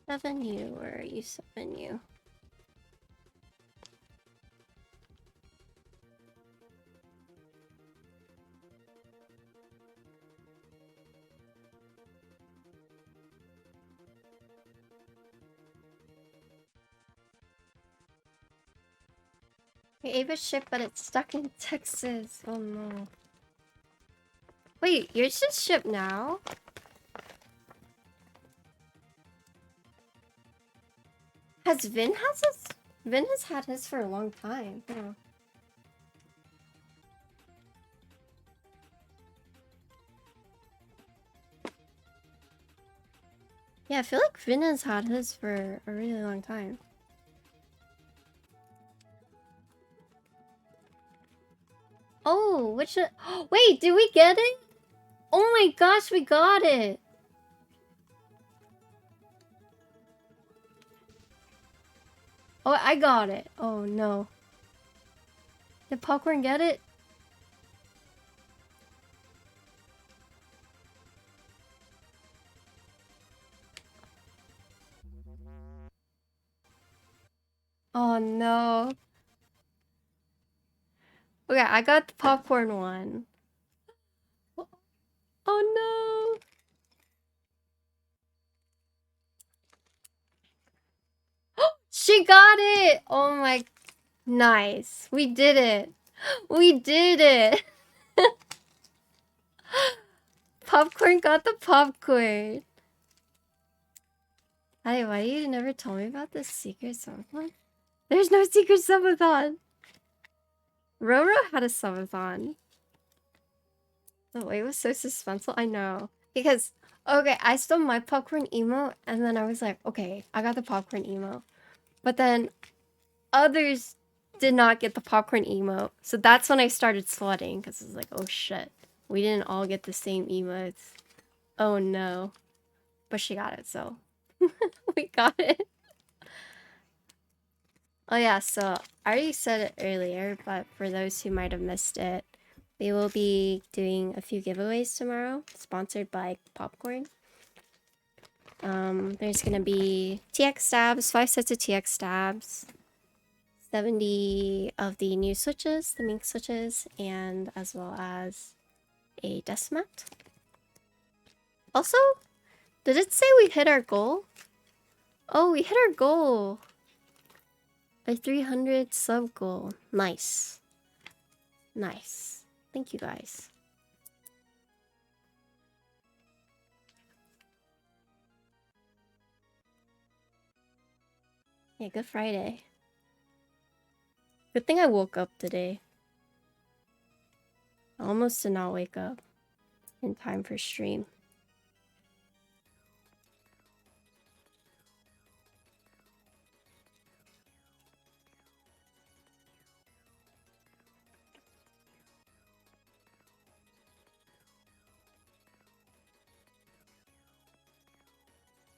Seven you, where are you, seven you? We ate a ship, but it's stuck in Texas. Oh no. Wait, yours just shipped now? Has Vin has his? Vin has had his for a long time. Yeah. Yeah, I feel like Vin has had his for a really long time. Oh, which... Wait, did we get it? Oh my gosh, we got it! Oh, I got it. Oh no. Did Popcorn get it? Oh no. Okay, I got the Popcorn one. Oh no. She got it! Oh my... Nice. We did it. We did it! Popcorn got the popcorn. Hey, why you never told me about this secret subathon? There's no secret subathon! Roro had a subathon. The way was so suspenseful. I know. Because, okay, I stole my popcorn emote, and then I was like, okay, I got the popcorn emote. But then others did not get the popcorn emote. So that's when I started sweating, because I was like, oh shit. We didn't all get the same emotes. Oh no. But she got it, so we got it. Oh yeah, so I already said it earlier, but for those who might have missed it, we will be doing a few giveaways tomorrow, sponsored by Popcorn. There's gonna be TX stabs, 5 sets of TX stabs, 70 of the new switches, the mink switches, and as well as a desk mat. Also, did it say we hit our goal? Oh, we hit our goal! Our 300 sub goal. Nice. Nice. Thank you guys. Yeah, good Friday. Good thing I woke up today. I almost did not wake up in time for stream.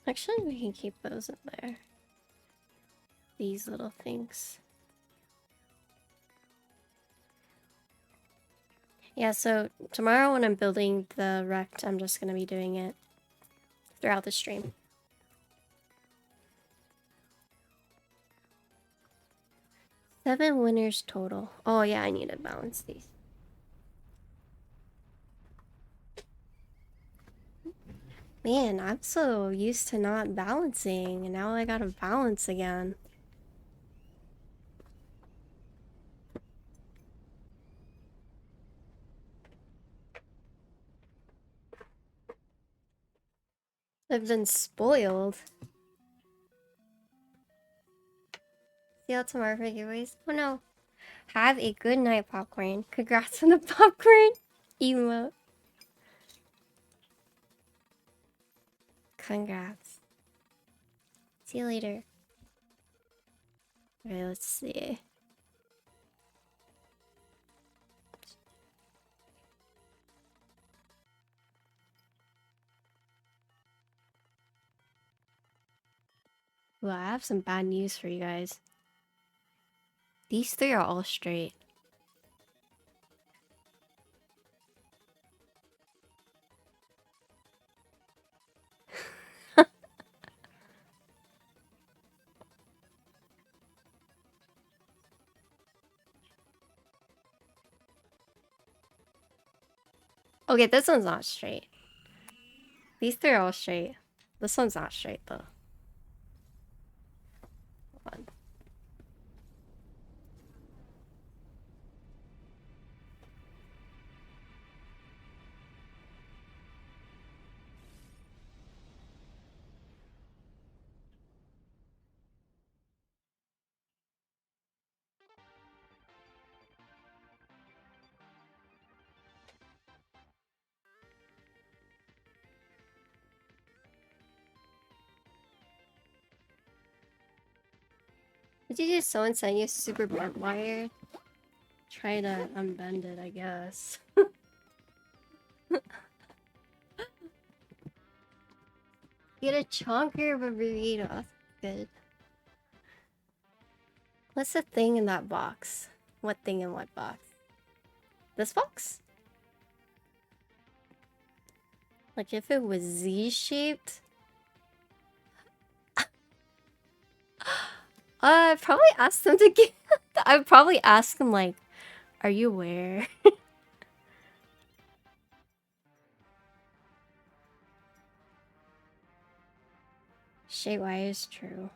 Actually, we can keep those in there. These little things. Yeah, so tomorrow when I'm building the rect, I'm just gonna be doing it throughout the stream. Seven winners total. Oh yeah, I need to balance these. Man, I'm so used to not balancing, and now I gotta balance again. I've been spoiled. See you tomorrow for giveaways. Oh no. Have a good night, Popcorn. Congrats on the popcorn emote. Congrats. See you later. Alright, let's see. Well, I have some bad news for you guys. These three are all straight. Okay, this one's not straight. These three are all straight. This one's not straight though. Hold on. Did you just someone send you a super bent wire? Try to unbend it, I guess. Get a chunkier burrito. That's good. What's the thing in that box? What thing in what box? This box? Like if it was Z-shaped? I'd probably ask them to get... I'd probably ask them like, are you aware? Straight wire is true.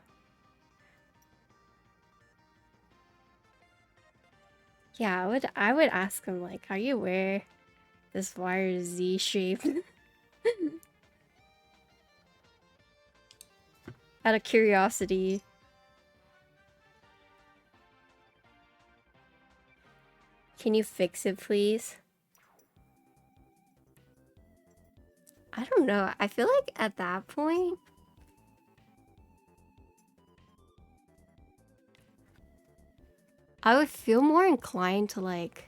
Yeah, I would ask them like, are you aware this wire is Z-shaped? Out of curiosity. Can you fix it, please? I don't know. I feel like at that point... I would feel more inclined to like...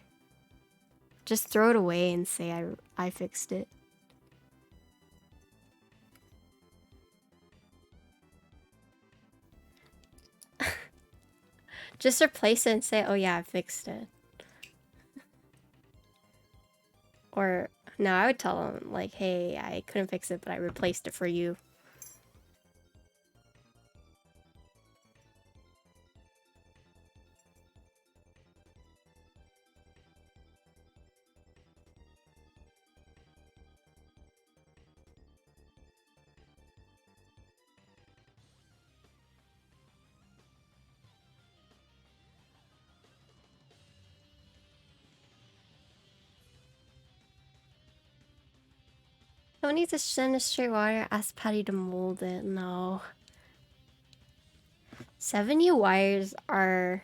just throw it away and say I fixed it. Just replace it and say, oh yeah, I fixed it. Or, no, I would tell them, like, hey, I couldn't fix it, but I replaced it for you. Don't need to send a straight wire. Ask Patty to mold it. No. 70 wires are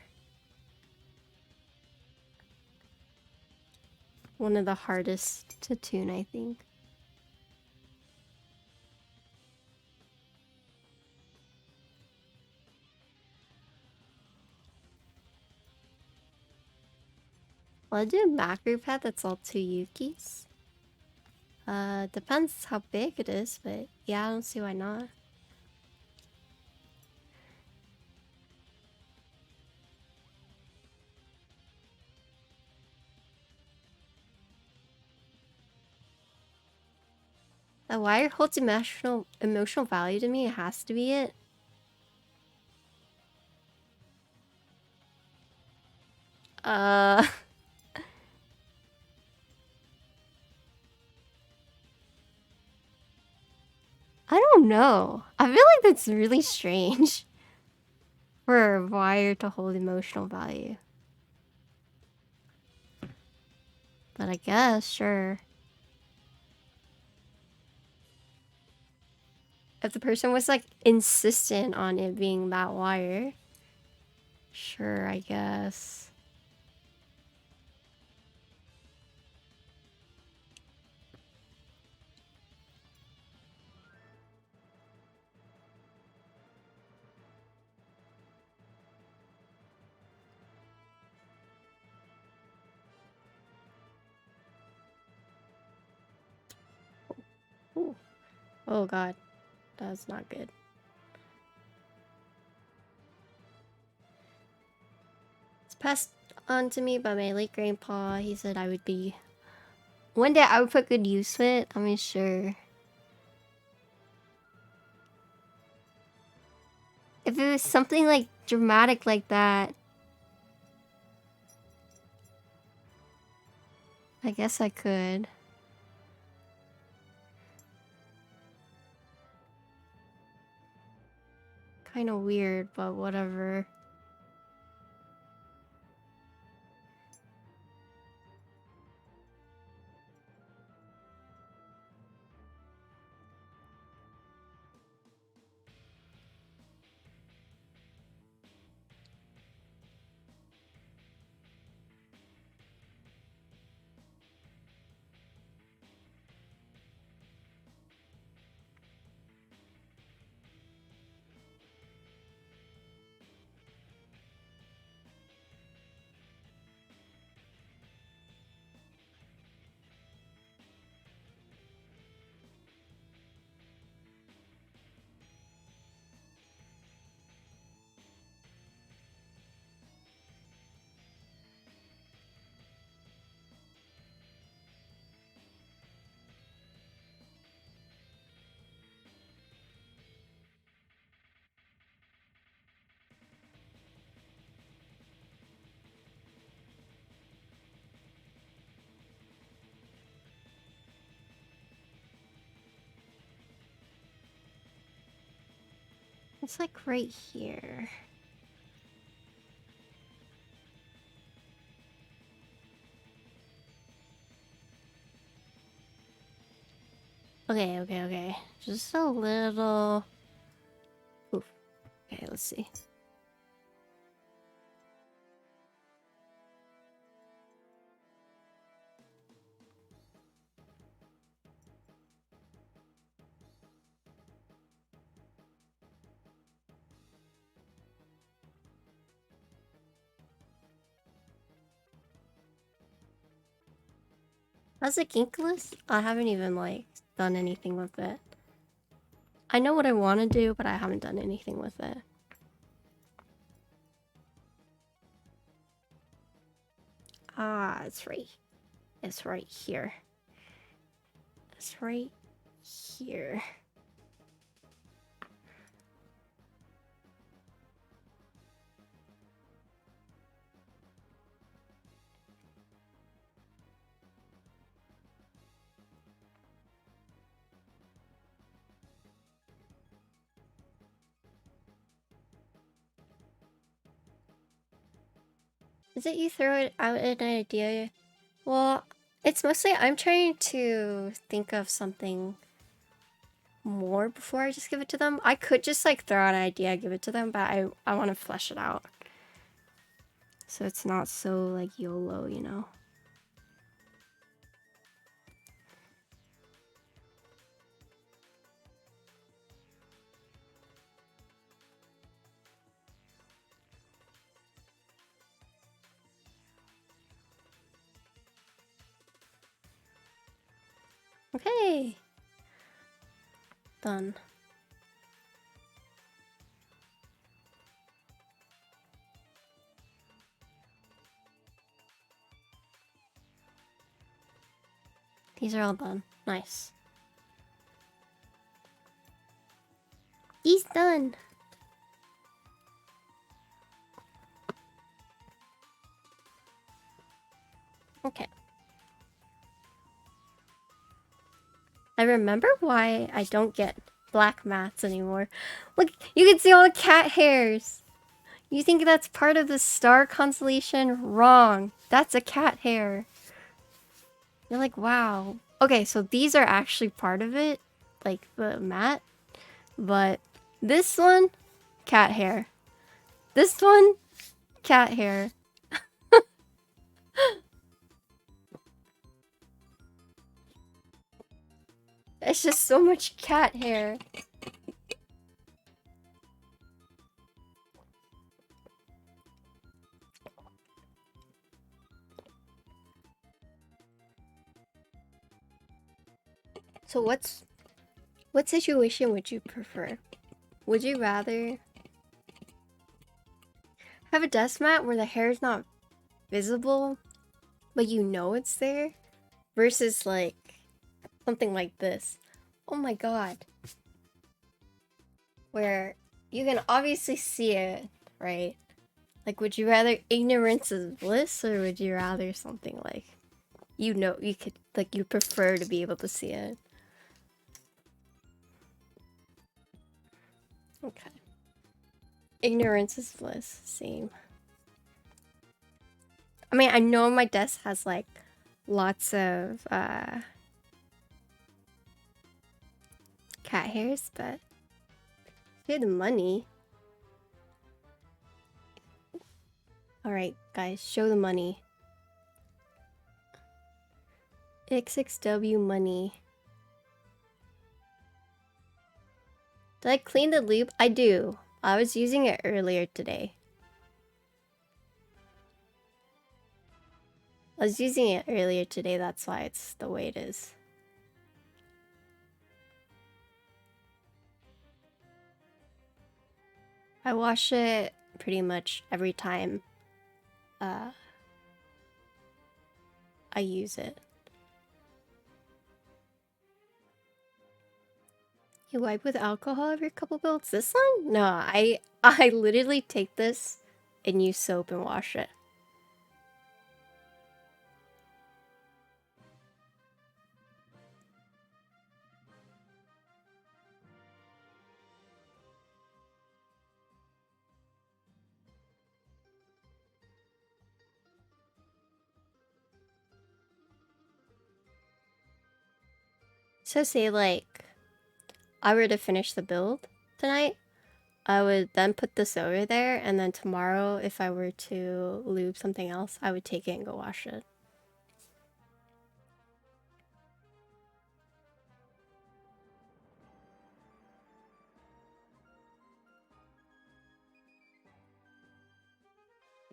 one of the hardest to tune, I think. Well, I do a macro pad that's all 2 Yukis. Depends how big it is, but yeah, I don't see why not. The wire holds emotional value to me. It has to be it. I don't know. I feel like that's really strange for a wire to hold emotional value. But I guess, sure. If the person was like insistent on it being that wire, sure, I guess. Ooh. Oh god, that's not good. It's passed on to me by my late grandpa. He said I would be... One day I would put good use to it. I mean, sure. If it was something like dramatic like that, I guess I could. kind of weird, but whatever. It's like right here. Okay. Just a little... Oof. Okay, let's see. How's the kinkless? I haven't even, like, done anything with it. I know what I want to do, but I haven't done anything with it. Ah, it's right here. It's right here. Is it you throw it out an idea? Well, it's mostly I'm trying to think of something more before I just give it to them. I could just like throw out an idea, give it to them, but I want to flesh it out. So it's not so like YOLO, you know? Okay. Done. These are all done. Nice. He's done. Okay. I remember why I don't get black mats anymore. Look, you can see all the cat hairs. You think that's part of the star constellation? Wrong. That's a cat hair. You're like, wow. Okay, so these are actually part of it, like the mat. But this one, cat hair. This one, cat hair. It's just so much cat hair. So what situation would you prefer? Would you rather have a desk mat where the hair is not visible, but you know it's there? Versus like something like this. Oh my god. Where you can obviously see it, right? Like, would you rather ignorance is bliss, or would you rather something like, you know, you could, like, you prefer to be able to see it? Okay. Ignorance is bliss. Same. I mean, I know my desk has like lots of cat hairs, but pay the money. Alright, guys, show the money. XXW money. Did I clean the loop? I do. I was using it earlier today. That's why it's the way it is. I wash it pretty much every time I use it. You wipe with alcohol every couple builds? This one? No, I literally take this and use soap and wash it. So say like I were to finish the build tonight, I would then put this over there, and then tomorrow if I were to lube something else, I would take it and go wash it.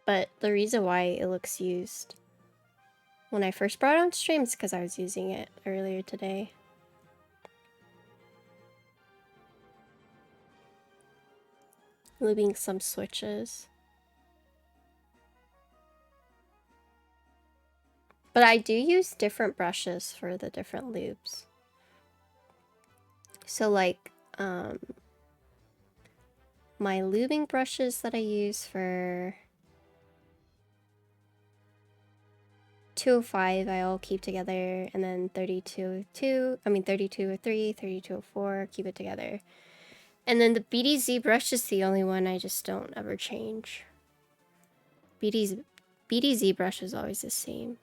But the reason why it looks used when I first brought it on stream is because I was using it earlier today. Lubing some switches. But I do use different brushes for the different lubes. So like, my lubing brushes that I use for 205 I all keep together, and then 3202, I mean 3203, 3204, keep it together. And then the BDZ brush is the only one I just don't ever change. BDZ brush is always the same.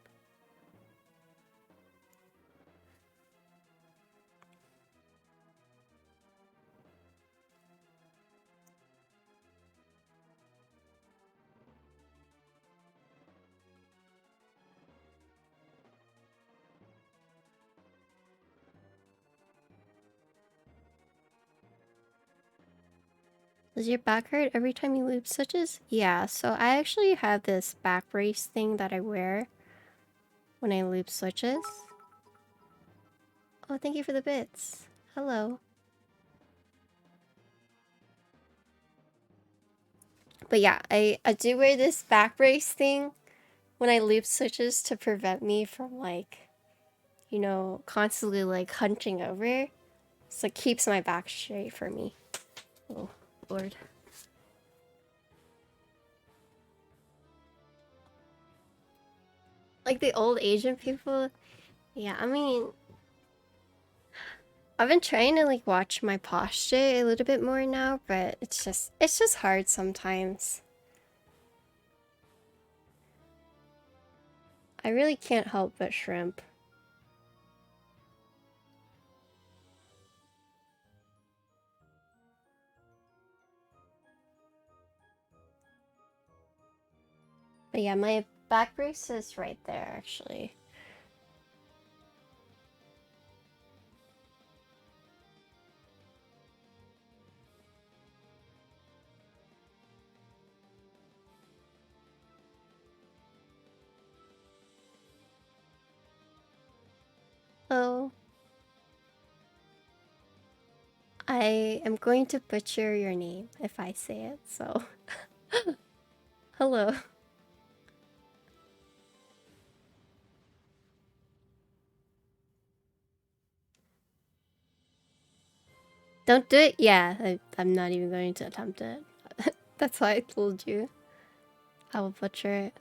Does your back hurt every time you lube switches? Yeah, so I actually have this back brace thing that I wear when I lube switches. Oh, thank you for the bits. Hello. But yeah, I do wear this back brace thing when I lube switches to prevent me from like, you know, constantly like hunching over. So it keeps my back straight for me. Oh, Lord. Like the old Asian people. Yeah, I mean, I've been trying to like watch my posture a little bit more now, but it's just hard sometimes. I really can't help but shrimp. But yeah, my back brace is right there actually. Oh. I am going to butcher your name if I say it, so. Hello. Don't do it? Yeah, I'm not even going to attempt it. That's why I told you. I will butcher it.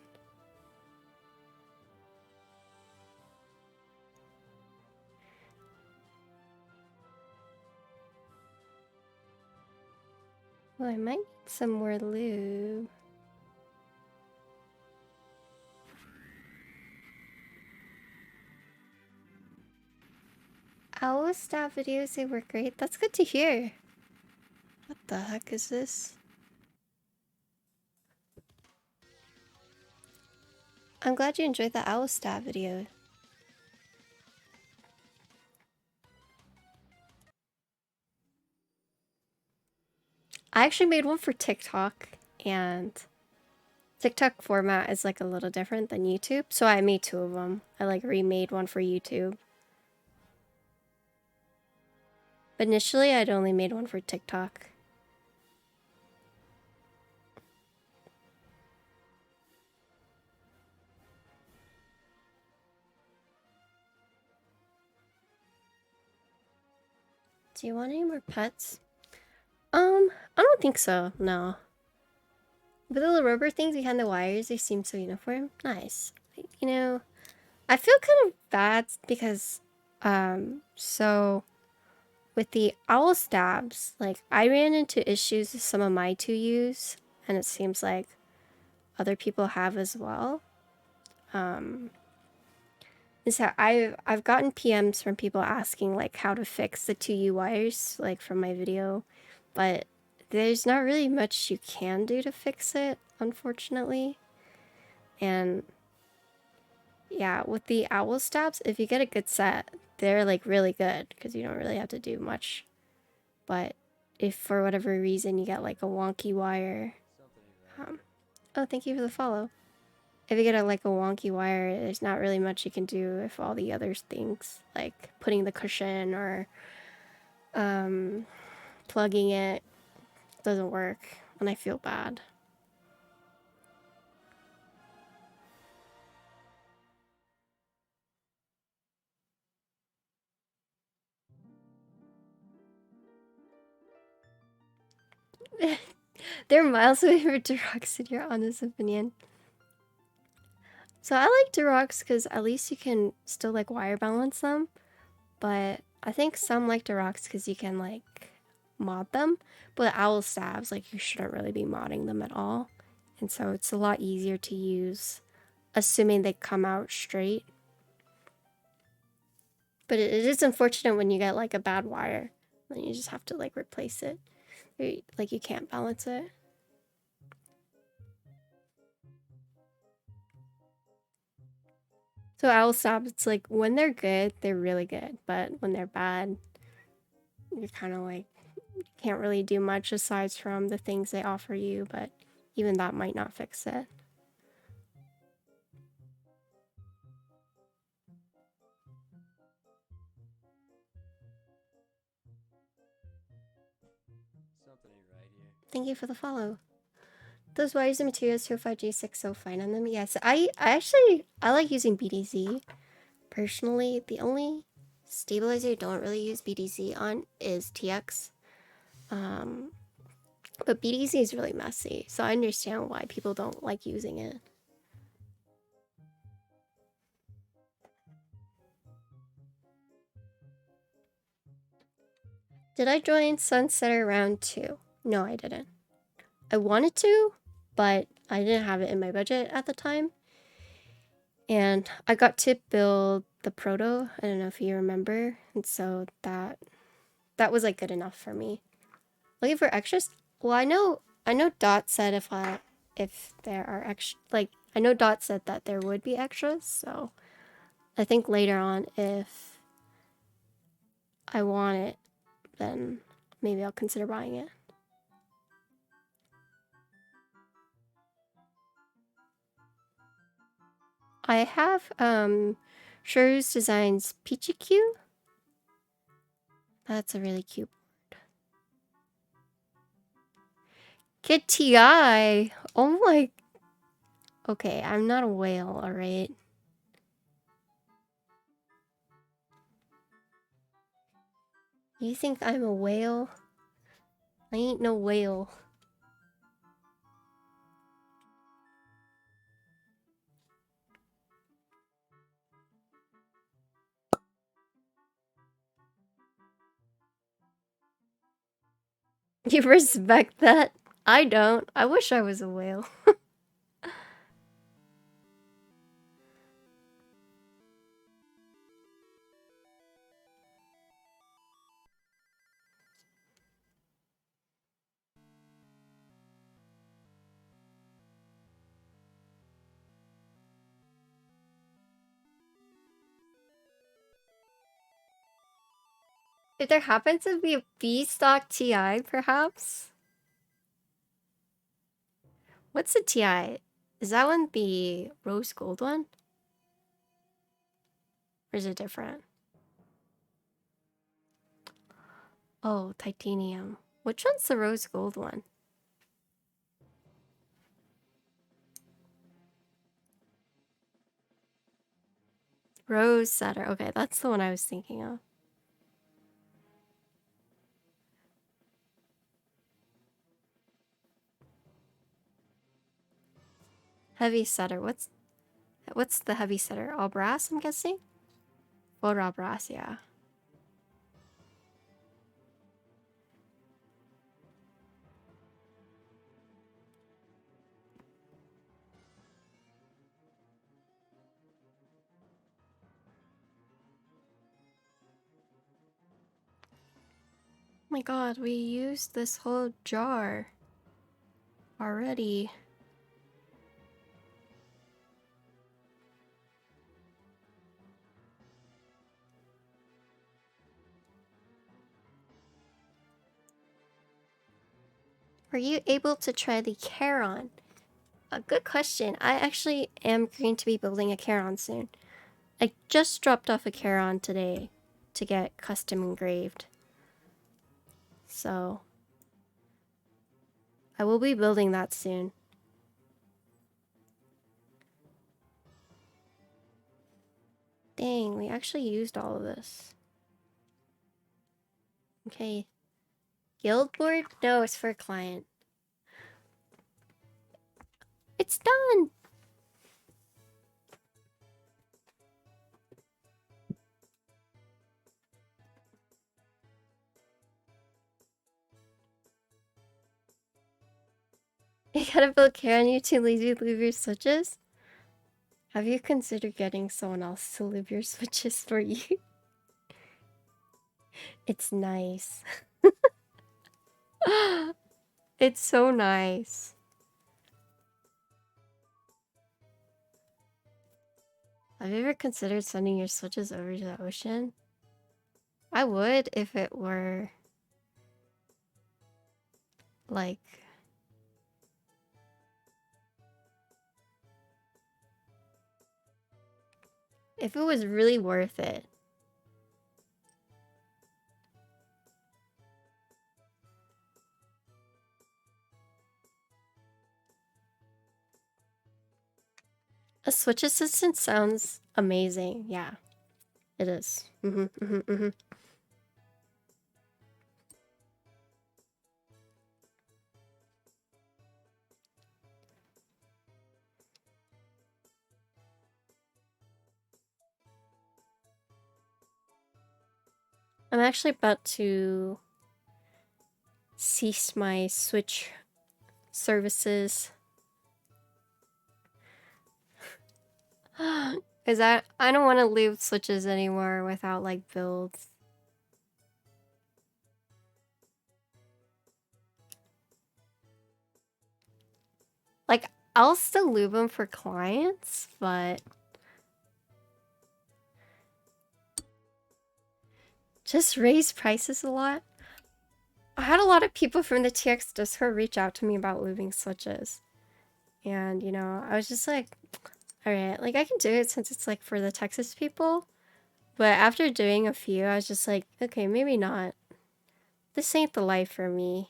Well, I might need some more lube. Owl stab videos, they were great. That's good to hear. What the heck is this? I'm glad you enjoyed the owl stab video. I actually made one for TikTok, and TikTok format is like a little different than YouTube, so I made two of them. I like remade one for YouTube. But initially, I'd only made one for TikTok. Do you want any more pets? I don't think so, no. But the little rubber things behind the wires, they seem so uniform. Nice. You know, I feel kind of bad because, so with the owl stabs, like I ran into issues with some of my 2Us, and it seems like other people have as well. Is that I've gotten PMs from people asking like how to fix the 2U wires, like from my video, but there's not really much you can do to fix it, unfortunately. And yeah, with the owl stabs, if you get a good set, they're like really good because you don't really have to do much. But if for whatever reason you get like a wonky wire, oh, thank you for the follow. If you get like a wonky wire, there's not really much you can do if all the other things, like putting the cushion or plugging it, doesn't work, and I feel bad. They're miles away from Durox in your honest opinion. So I like Durox because at least you can still like wire balance them, but I think some like Durox because you can like mod them, but owl stabs, like you shouldn't really be modding them at all, and so it's a lot easier to use assuming they come out straight. But it is unfortunate when you get like a bad wire, then you just have to like replace it, like you can't balance it. So owl stabs, it's like when they're good, they're really good, but when they're bad, you're kind of like can't really do much aside from the things they offer you, but even that might not fix it. Thank you for the follow. Those wires and materials 205G6 so fine on them. Yes, I like using BDZ. Personally, the only stabilizer I don't really use BDZ on is TX. But BDZ is really messy, so I understand why people don't like using it. Did I join Sunsetter round 2? No, I didn't. I wanted to, but I didn't have it in my budget at the time. And I got to build the proto. I don't know if you remember. And so that was like good enough for me. Looking for extras? Well, I know Dot said if there are extra, like I know Dot said that there would be extras, so I think later on if I want it, then maybe I'll consider buying it. I have Shuru's Designs Peachy Q. That's a really cute board. Kid TI. Oh my. Okay, I'm not a whale, alright? You think I'm a whale? I ain't no whale. You respect that? I don't. I wish I was a whale. If there happens to be a B-stock TI, perhaps? What's the TI? Is that one the rose gold one? Or is it different? Oh, titanium. Which one's the rose gold one? Rose setter. Okay, that's the one I was thinking of. Heavy setter. What's the heavy setter? All brass, I'm guessing? Well, raw brass, yeah. Oh my god, we used this whole jar already. Were you able to try the Charon? A good question. I actually am going to be building a Charon soon. I just dropped off a Charon today to get custom engraved. So I will be building that soon. Dang, we actually used all of this. Okay. Guild board? No, it's for a client. It's done! You gotta build care on you to leave your switches? Have you considered getting someone else to leave your switches for you? It's nice. It's so nice. Have you ever considered sending your switches over to the ocean? I would if it were like if it was really worth it. A switch assistant sounds amazing. Yeah, it is. I'm actually about to cease my Switch services. Cause I don't want to leave Switches anymore without like builds. Like I'll still lube them for clients, but just raise prices a lot. I had a lot of people from the TX Discord reach out to me about lubing switches. And, you know, I was just like, alright, like I can do it since it's like for the Texas people. But after doing a few, I was just like, okay, maybe not. This ain't the life for me.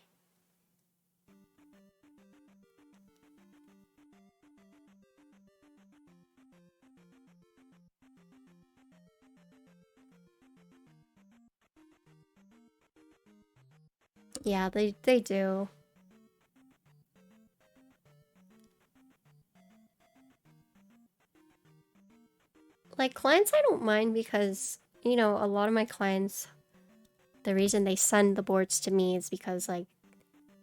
Yeah, they do. Like clients I don't mind because, you know, a lot of my clients, the reason they send the boards to me is because like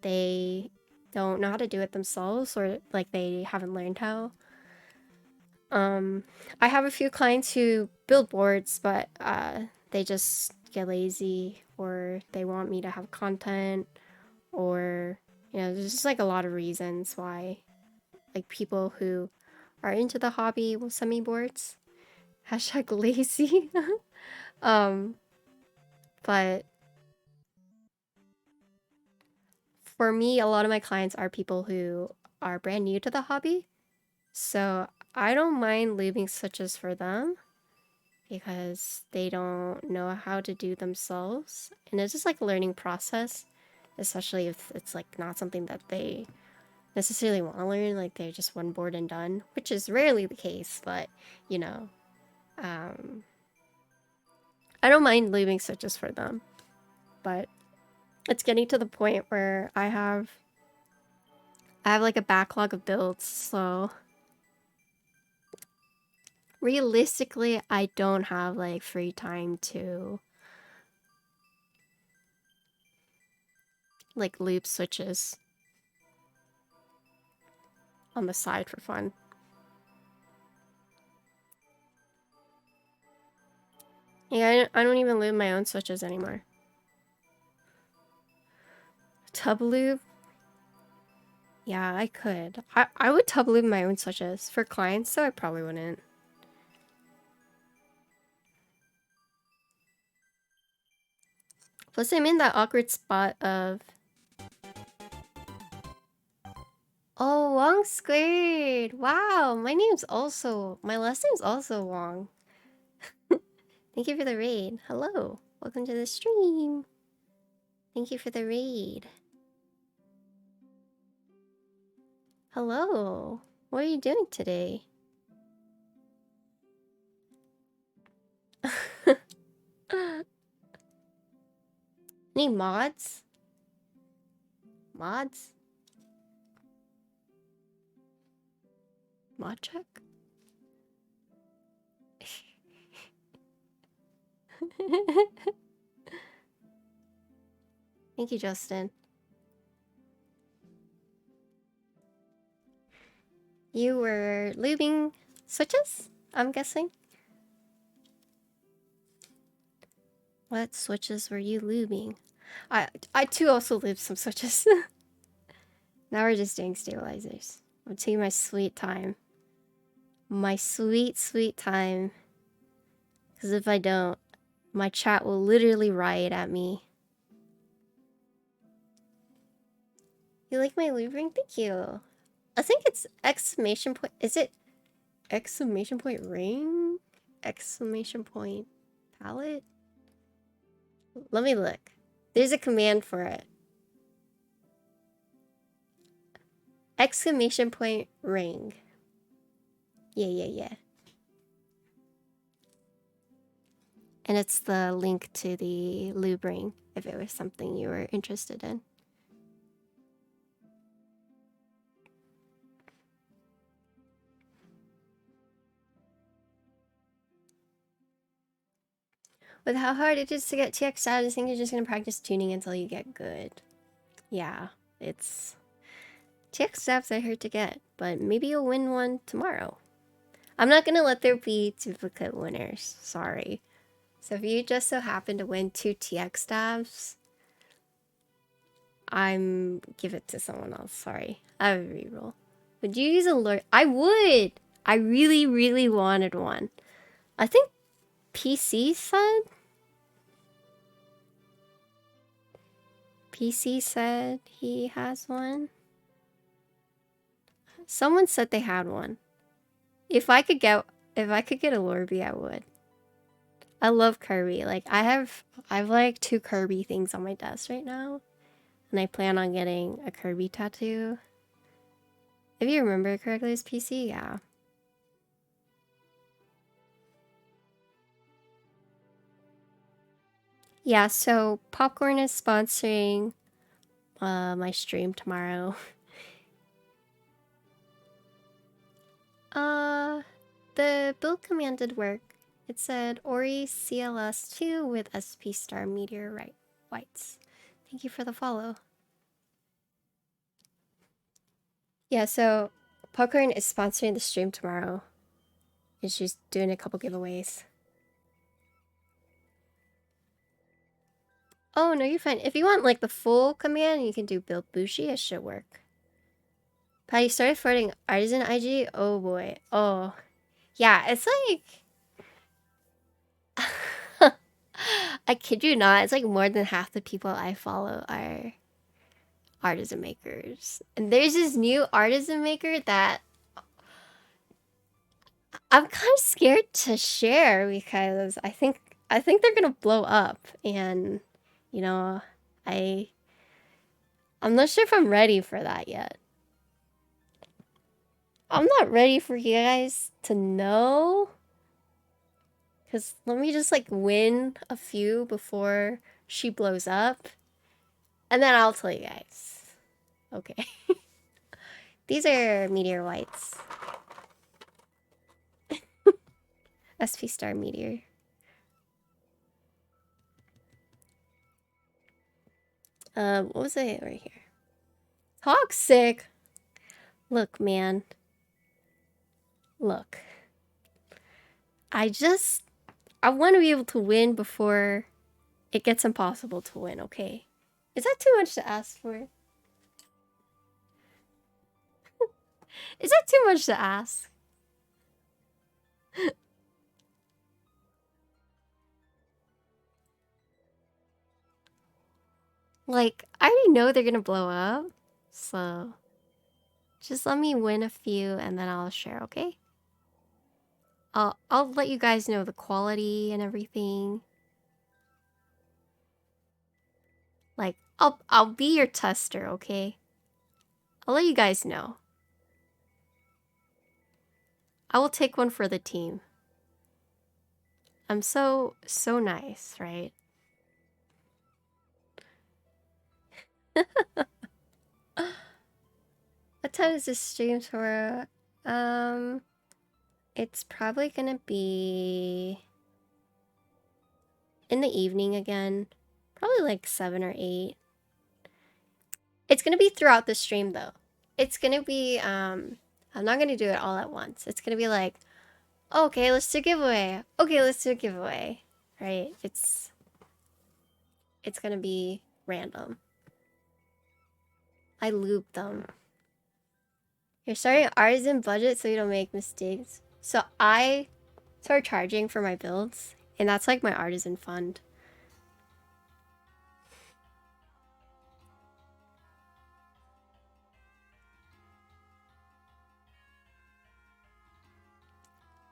they don't know how to do it themselves, or like they haven't learned how. I have a few clients who build boards, but they just get lazy, or they want me to have content, or there's just like a lot of reasons why like people who are into the hobby will send me boards. Hashtag lazy. um, but for me, a lot of my clients are people who are brand new to the hobby. So I don't mind leaving switches for them because they don't know how to do themselves. And it's just like a learning process, especially if it's like not something that they necessarily want to learn. Like they're just one board and done, which is rarely the case, but um, I don't mind leaving switches for them. But it's getting to the point where I have like a backlog of builds, so realistically I don't have like free time to like loop switches on the side for fun. Yeah, I don't even loop my own switches anymore. Tub loop? Yeah, I could. I would tub loop my own switches. For clients, though, I probably wouldn't. Plus, I'm in that awkward spot of... Oh, Wong Squared! Wow, my last name's also Wong. Thank you for the raid. Hello. Welcome to the stream. Thank you for the raid. Hello. What are you doing today? Any mods? Mods? Mod check? Thank you, Justin. You were lubing switches, I'm guessing? What switches were you lubing? I too also lubed some switches. Now we're just doing stabilizers. I'm taking my sweet time. My sweet, sweet time. Because if I don't, my chat will literally riot at me. You like my lubing? Thank you. I think it's exclamation point. Is it exclamation point ring? Exclamation point palette? Let me look. There's a command for it. Exclamation point ring. Yeah. And it's the link to the lube ring, if it was something you were interested in. With how hard it is to get TX out, I think you're just gonna practice tuning until you get good. Yeah, it's... TX stabs are hard to get, but maybe you'll win one tomorrow. I'm not gonna let there be duplicate winners, sorry. So if you just so happen to win 2 TX stabs, give it to someone else, sorry. I have a reroll. Would you use a lure? I would! I really, really wanted one. I think PC said? PC said he has one. Someone said they had one. If I could get a Lorby, I would. I love Kirby. Like I have like 2 Kirby things on my desk right now. And I plan on getting a Kirby tattoo. If you remember correctly, it's PC, yeah. Yeah, so Popcorn is sponsoring my stream tomorrow. The build command did work. It said Ori CLS2 with SP Star Meteorite Whites. Thank you for the follow. Yeah, so Popcorn is sponsoring the stream tomorrow. And she's doing a couple giveaways. Oh, no, you're fine. If you want, like, the full command, you can do build Bushi. It should work. Patty started floating artisan IG? Oh, boy. Oh. Yeah, it's like... I kid you not, it's like more than half the people I follow are artisan makers. And there's this new artisan maker that I'm kind of scared to share because I think they're gonna blow up, and you know, I'm not sure if I'm ready for that yet. I'm not ready for you guys to know, because let me just like win a few before she blows up, and then I'll tell you guys. Okay. These are meteor whites. SP star meteor. What was it right here? Toxic. Look, man. Look. I want to be able to win before it gets impossible to win, okay? Is that too much to ask for? Is that too much to ask? Like, I already know they're gonna blow up, so just let me win a few and then I'll share, okay? I'll let you guys know the quality and everything. Like, I'll be your tester, okay? I'll let you guys know. I will take one for the team. I'm so nice, right? What time is this stream tomorrow? It's probably gonna be in the evening again. Probably like 7 or 8. It's gonna be throughout the stream though. It's gonna be, I'm not gonna do it all at once. It's gonna be like, okay, let's do a giveaway. Okay, let's do a giveaway. Right? It's gonna be random. I loop them. You're starting artisan budget so you don't make mistakes. So I start charging for my builds, and that's like my artisan fund.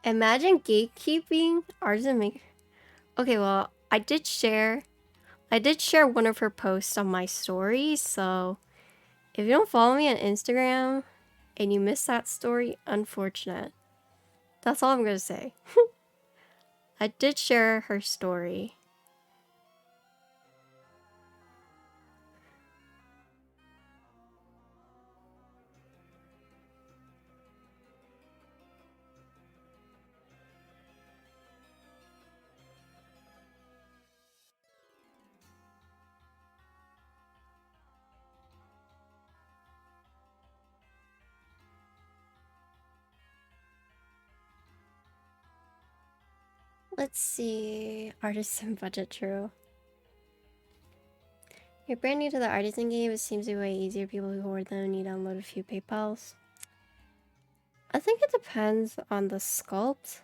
Imagine gatekeeping artisan make. Okay, well, I did share one of her posts on my story, so if you don't follow me on Instagram and you missed that story, unfortunate. That's all I'm gonna say. I did share her story. Let's see. Artisan budget, true. You're brand new to the artisan game. It seems to be way easier. People who hoard them need to unload a few PayPals. I think it depends on the sculpt.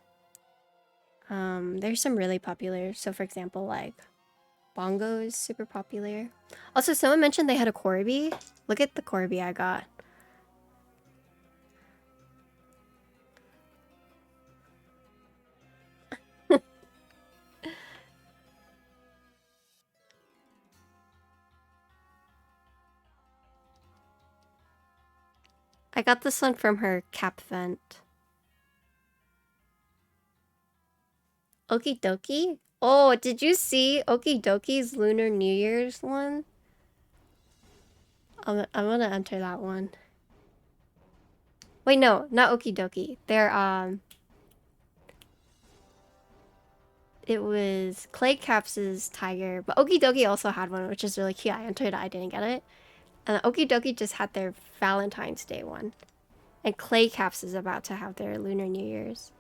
There's some really popular. So for example, like Bongo is super popular. Also, someone mentioned they had a Corby. Look at the Corby I got. I got this one from her cap vent. Okie dokie? Oh, did you see Okie dokie's Lunar New Year's one? I'm gonna enter that one. Wait, no, not Okie dokie. They're, it was Clay Caps' Tiger, but Okie dokie also had one, which is really cute. I entered it, I didn't get it. And Okie Dokie just had their Valentine's Day one. And Clay Caps is about to have their Lunar New Year's.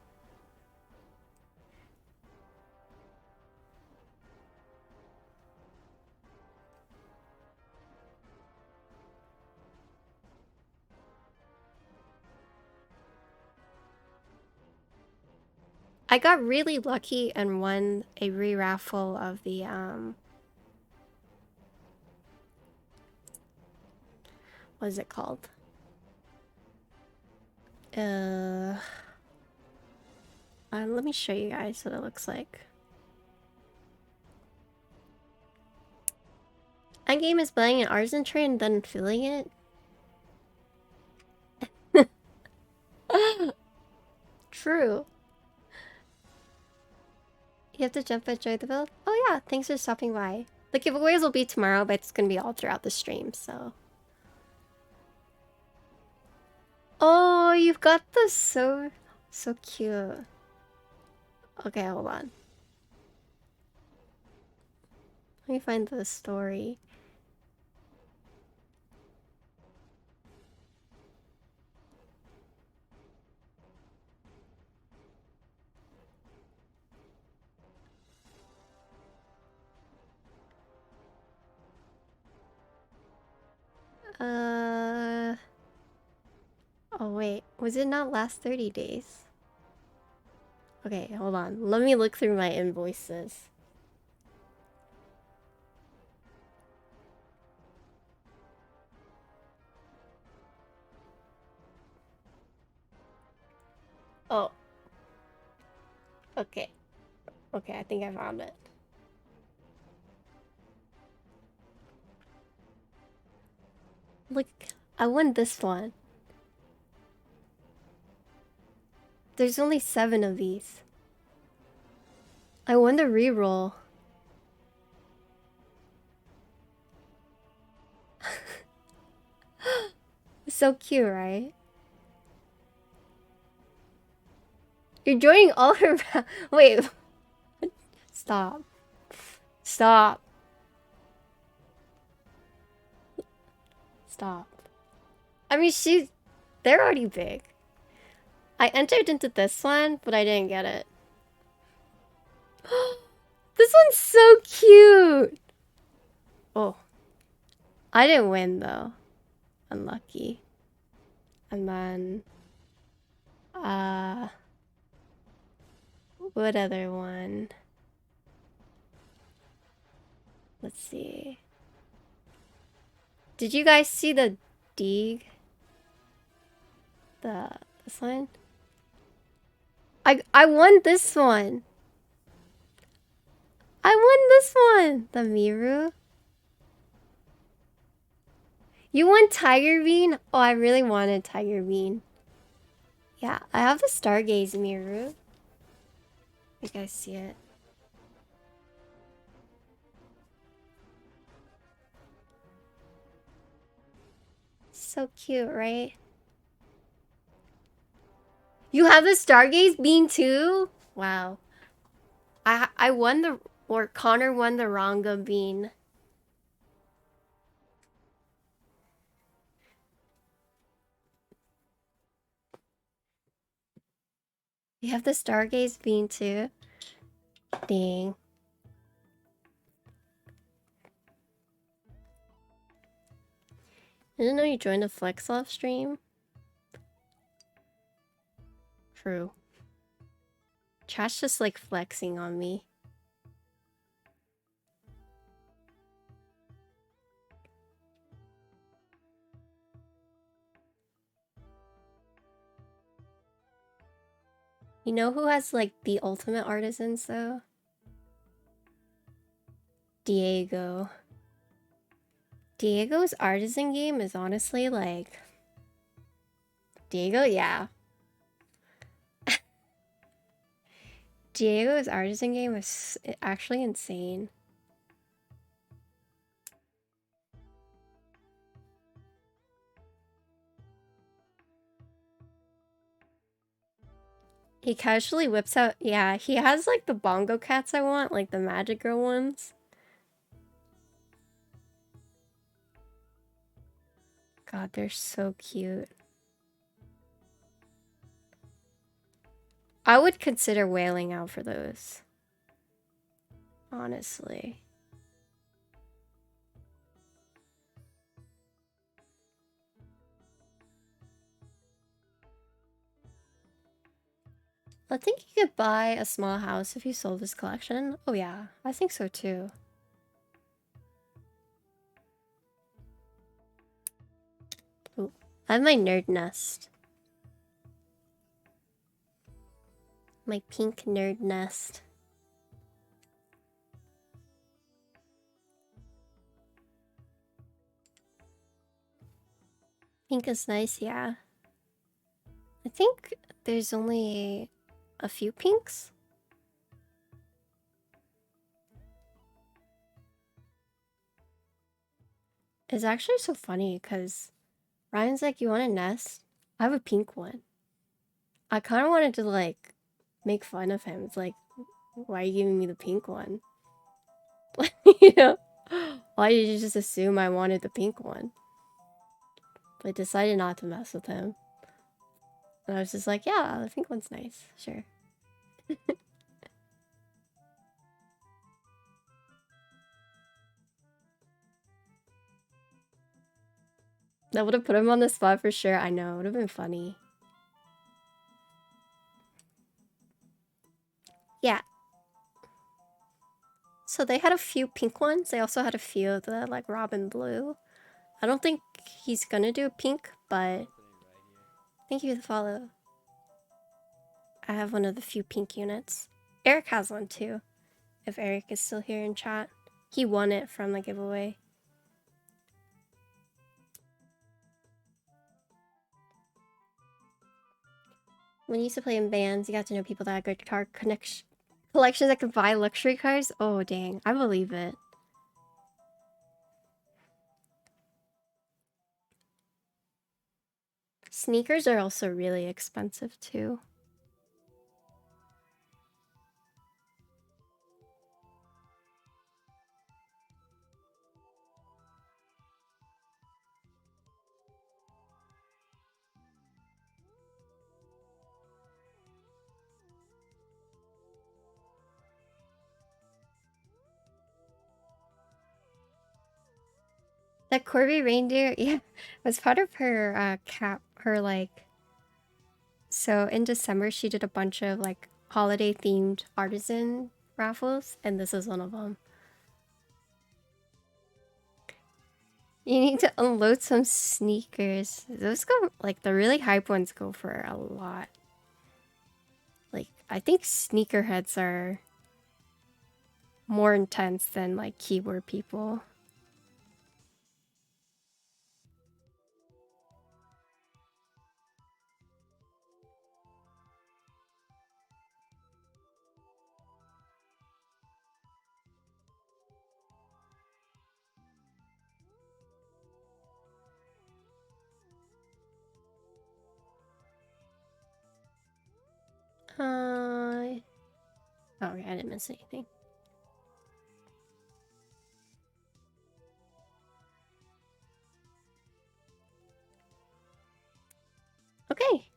I got really lucky and won a re-raffle of the, what is it called? Let me show you guys what it looks like. Endgame is buying an artisan tray and then filling it. True. You have to jump at Joy the Build? Oh yeah, thanks for stopping by. The giveaways will be tomorrow, but it's gonna be all throughout the stream, so. Oh, you've got this so cute. Okay, hold on. Let me find the story. Oh wait, was it not last 30 days? Okay, hold on. Let me look through my invoices. Oh. Okay. Okay, I think I found it. Look, I won this one. There's only 7 of these. I won the reroll. So cute, right? You're joining all her. Wait. Stop. Stop. Stop. I mean, they're already big. I entered into this one, but I didn't get it. This one's so cute. Oh. I didn't win, though. Unlucky. And then... what other one? Let's see. Did you guys see the Deeg? This one? I won this one. I won this one. The Miru. You won Tiger Bean? Oh, I really wanted Tiger Bean. Yeah, I have the Stargaze Miru. You guys see it? So cute, right? You have the Stargaze Bean too? Wow. I won the... Or Connor won the Ranga Bean. You have the Stargaze Bean too? Dang. I didn't know you joined a Flex Off stream. True. Trash just like flexing on me. You know who has like the ultimate artisans though? Diego. Diego's artisan game is honestly like... Diego, yeah. Diego's artisan game is actually insane. He casually whips out... Yeah, he has like the bongo cats I want, like the Magic Girl ones. God, they're so cute. I would consider whaling out for those. Honestly. I think you could buy a small house if you sold this collection. Oh yeah, I think so too. Ooh, I have my nerd nest. My pink nerd nest. Pink is nice, yeah. I think there's only a few pinks. It's actually so funny because Ryan's like, you want a nest? I have a pink one. I kind of wanted to like make fun of him. It's like, why are you giving me the pink one? You know? Why did you just assume I wanted the pink one? But I decided not to mess with him. And I was just like, yeah, the pink one's nice. Sure. That would have put him on the spot for sure. I know. It would have been funny. Yeah. So they had a few pink ones. They also had a few of the like robin blue. I don't think he's gonna do a pink, but thank you for the follow. I have one of the few pink units. Eric has one too. If Eric is still here in chat. He won it from the giveaway. When you used to play in bands, you got to know people that had good car collections that could buy luxury cars. Oh, dang. I believe it. Sneakers are also really expensive, too. That Corby reindeer, yeah, was part of her her like. So in December, she did a bunch of like holiday themed artisan raffles, and this is one of them. You need to unload some sneakers. Those go, like, the really hype ones go for a lot. Like, I think sneakerheads are more intense than, like, keyboard people. Oh, okay, I didn't miss anything. Okay,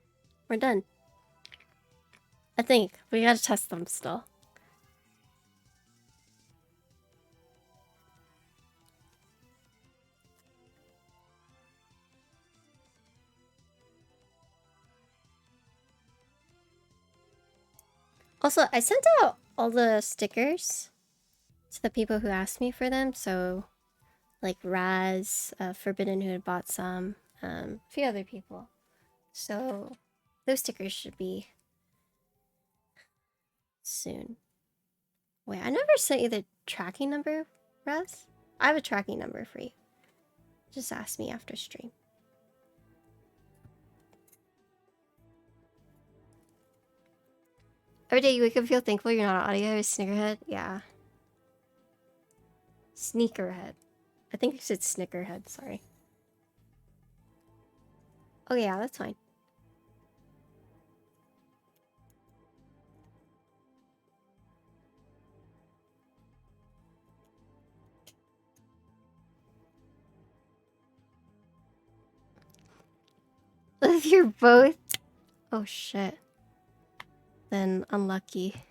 we're done. I think we gotta test them still. Also, I sent out all the stickers to the people who asked me for them. So, like Raz, Forbidden, who had bought some, a few other people. So, those stickers should be soon. Wait, I never sent you the tracking number, Raz? I have a tracking number for you. Just ask me after stream. Every day you wake up, feel thankful you're not an audio snickerhead. Yeah. Sneakerhead. I think you said snickerhead, sorry. Oh yeah, that's fine. if you're both... Oh, shit. Then unlucky.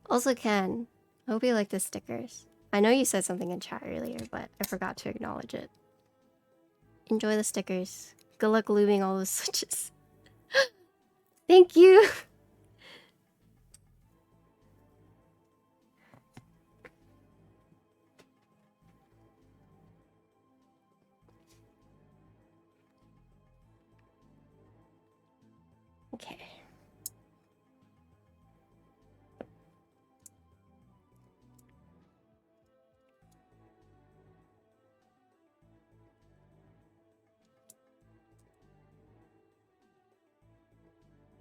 Also, Ken, I hope you like the stickers. I know you said something in chat earlier, but I forgot to acknowledge it. Enjoy the stickers. Good luck lubing all those switches. Thank you! Okay.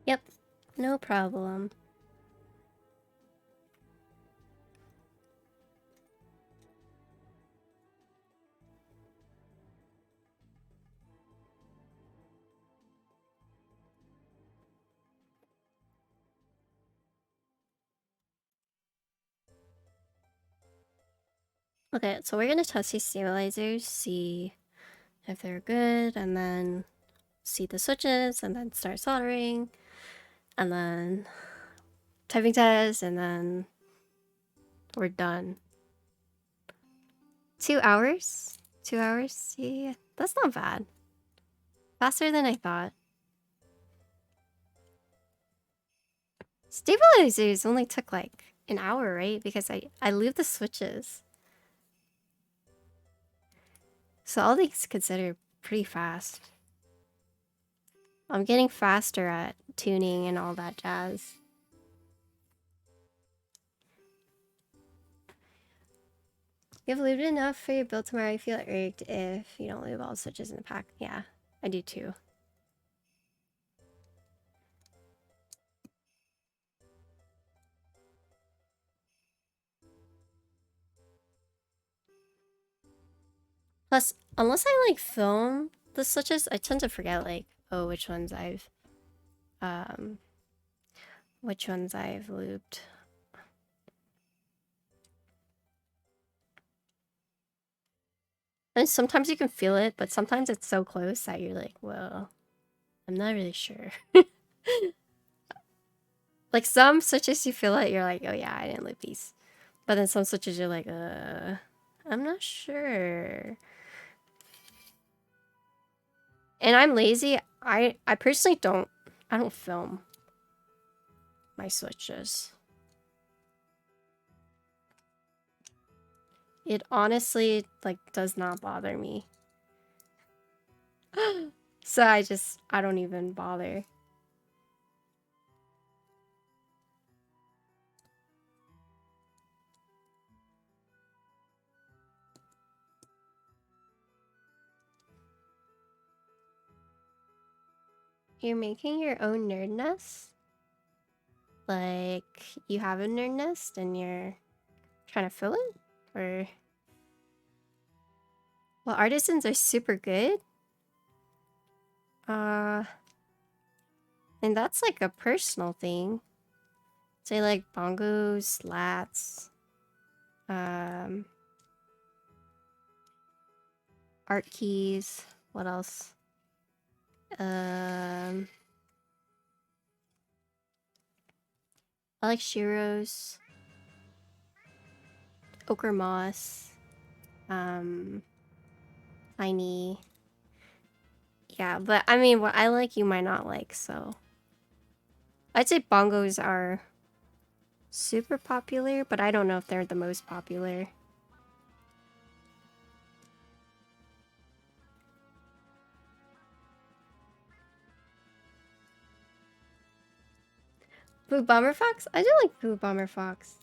Yep, no problem. Okay, so we're gonna test these stabilizers, see if they're good, and then see the switches, and then start soldering, and then typing test, and then we're done. 2 hours? 2 hours? Yeah, that's not bad. Faster than I thought. Stabilizers only took like an hour, right? Because I lubed the switches. So all these considered pretty fast. I'm getting faster at tuning and all that jazz. You have lubed enough for your build tomorrow. I feel irked if you don't lube all the switches in the pack. Yeah, I do too. Plus, unless I like film the switches, I tend to forget like, oh, which ones I've lubed. And sometimes you can feel it, but sometimes it's so close that you're like, well, I'm not really sure. Like some switches you feel it, you're like, oh yeah, I didn't lube these. But then some switches you're like, I'm not sure. And I'm lazy. I personally don't film my switches. It honestly like does not bother me. So I don't even bother. You're making your own nerd nest? Like, you have a nerd nest and you're trying to fill it? Or... Well, artisans are super good. And that's like a personal thing. Say like bongos, slats, art keys. What else? I like Shiros, ochre moss, tiny. Yeah, but I mean, what I like, you might not like, so I'd say bongos are super popular, but I don't know if they're the most popular. Blue Bomber Fox? I do like Blue Bomber Fox.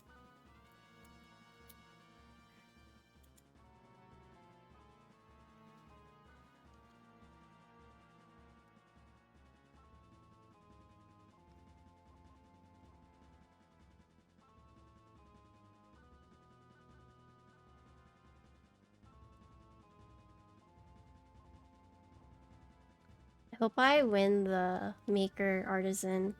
I hope I win the maker artisan.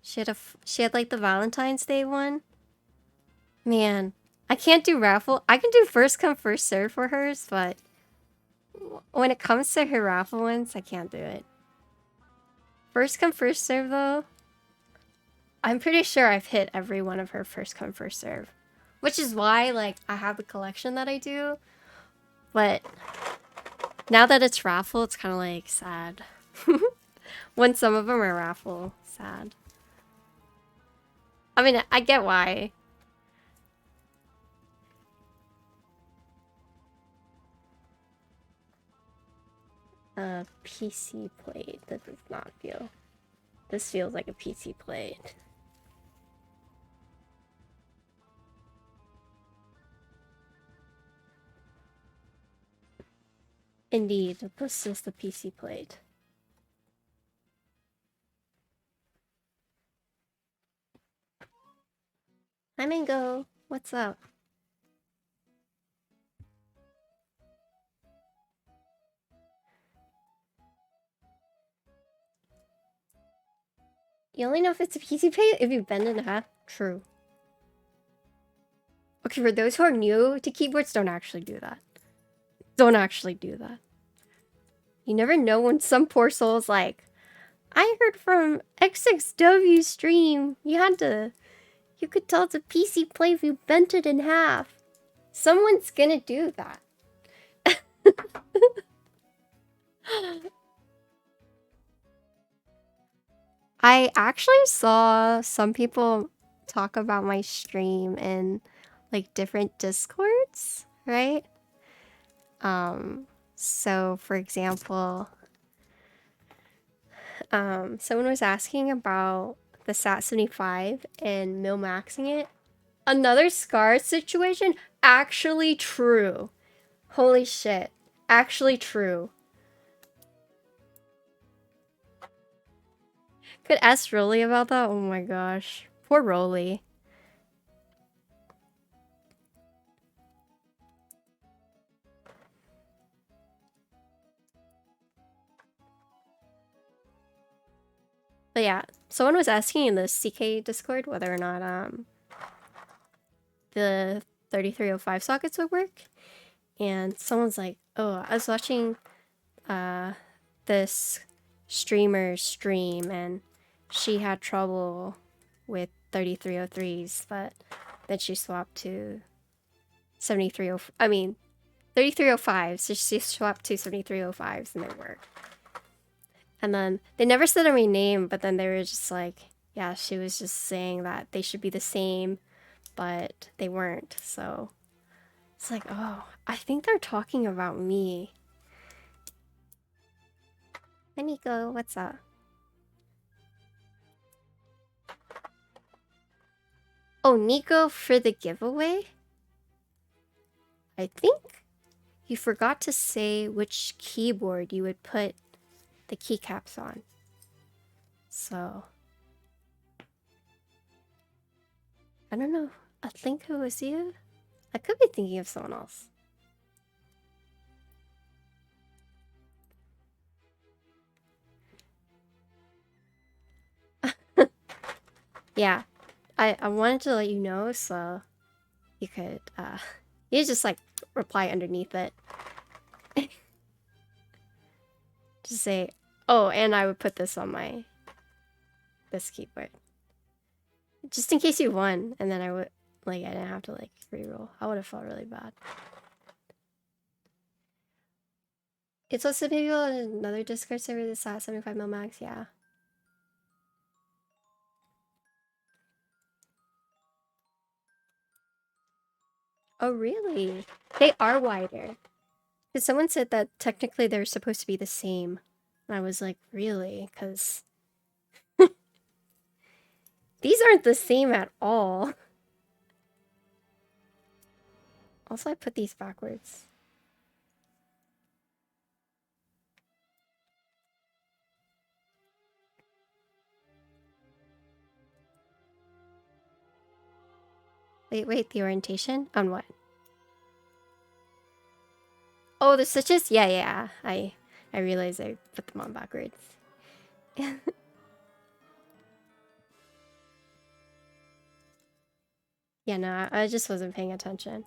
She had like the Valentine's Day one. Man, I can't do raffle. I can do first come first serve for hers, but when it comes to her raffle ones, I can't do it. First come, first serve, though. I'm pretty sure I've hit every one of her first come, first serve. Which is why, like, I have the collection that I do. But now that it's raffle, it's kind of, like, sad. When some of them are raffle, sad. I mean, I get why. A PC plate. That does not feel... This feels like a PC plate. Indeed, this is the PC plate. Hi, Mango. What's up? You only know if it's a PC plate if you bend it in half? True. Okay, for those who are new to keyboards, don't actually do that. Don't actually do that. You never know when some poor soul's like, I heard from XXW stream, you could tell it's a PC plate if you bent it in half. Someone's gonna do that. I actually saw some people talk about my stream in like different discords, right? So for example, someone was asking about the SAT-75 and mil-maxing it. Another scar situation? Actually true. Holy shit. Actually true. Could ask Rolly about that? Oh my gosh. Poor Rolly. But yeah, someone was asking in the CK Discord whether or not the 3305 sockets would work. And someone's like, oh, I was watching this streamer's stream and she had trouble with 3303s, but then she swapped to 3305s, so she swapped to 7305s and they work. And then they never said my name, but then they were just like, yeah, she was just saying that they should be the same, but they weren't. So it's like, oh, I think they're talking about me. Hi, Nico, what's up? Oh, Nico, for the giveaway? I think you forgot to say which keyboard you would put the keycaps on. So I don't know. I think it was you. I could be thinking of someone else. Yeah, I wanted to let you know so you could you just like reply underneath it. Just say, oh, and I would put this on this keyboard. Just in case you won, and then I would like I didn't have to like reroll. I would have felt really bad. It's also maybe on another Discord server that's at 75 mil max, yeah. Oh really? They are wider. Because someone said that technically they're supposed to be the same. And I was like, really? Because these aren't the same at all. Also, I put these backwards. Wait, the orientation? On what? Oh, the switches? Yeah. I realized I put them on backwards. Yeah, no, I just wasn't paying attention.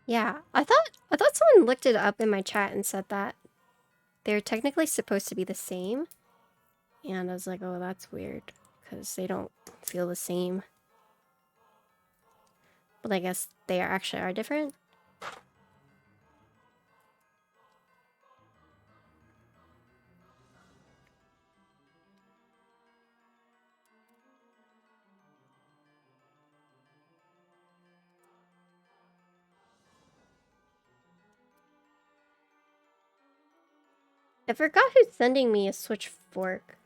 Yeah, I thought someone looked it up in my chat and said that they're technically supposed to be the same. And I was like, oh, that's weird, because they don't feel the same. But I guess they actually are different. I forgot who's sending me a switch fork.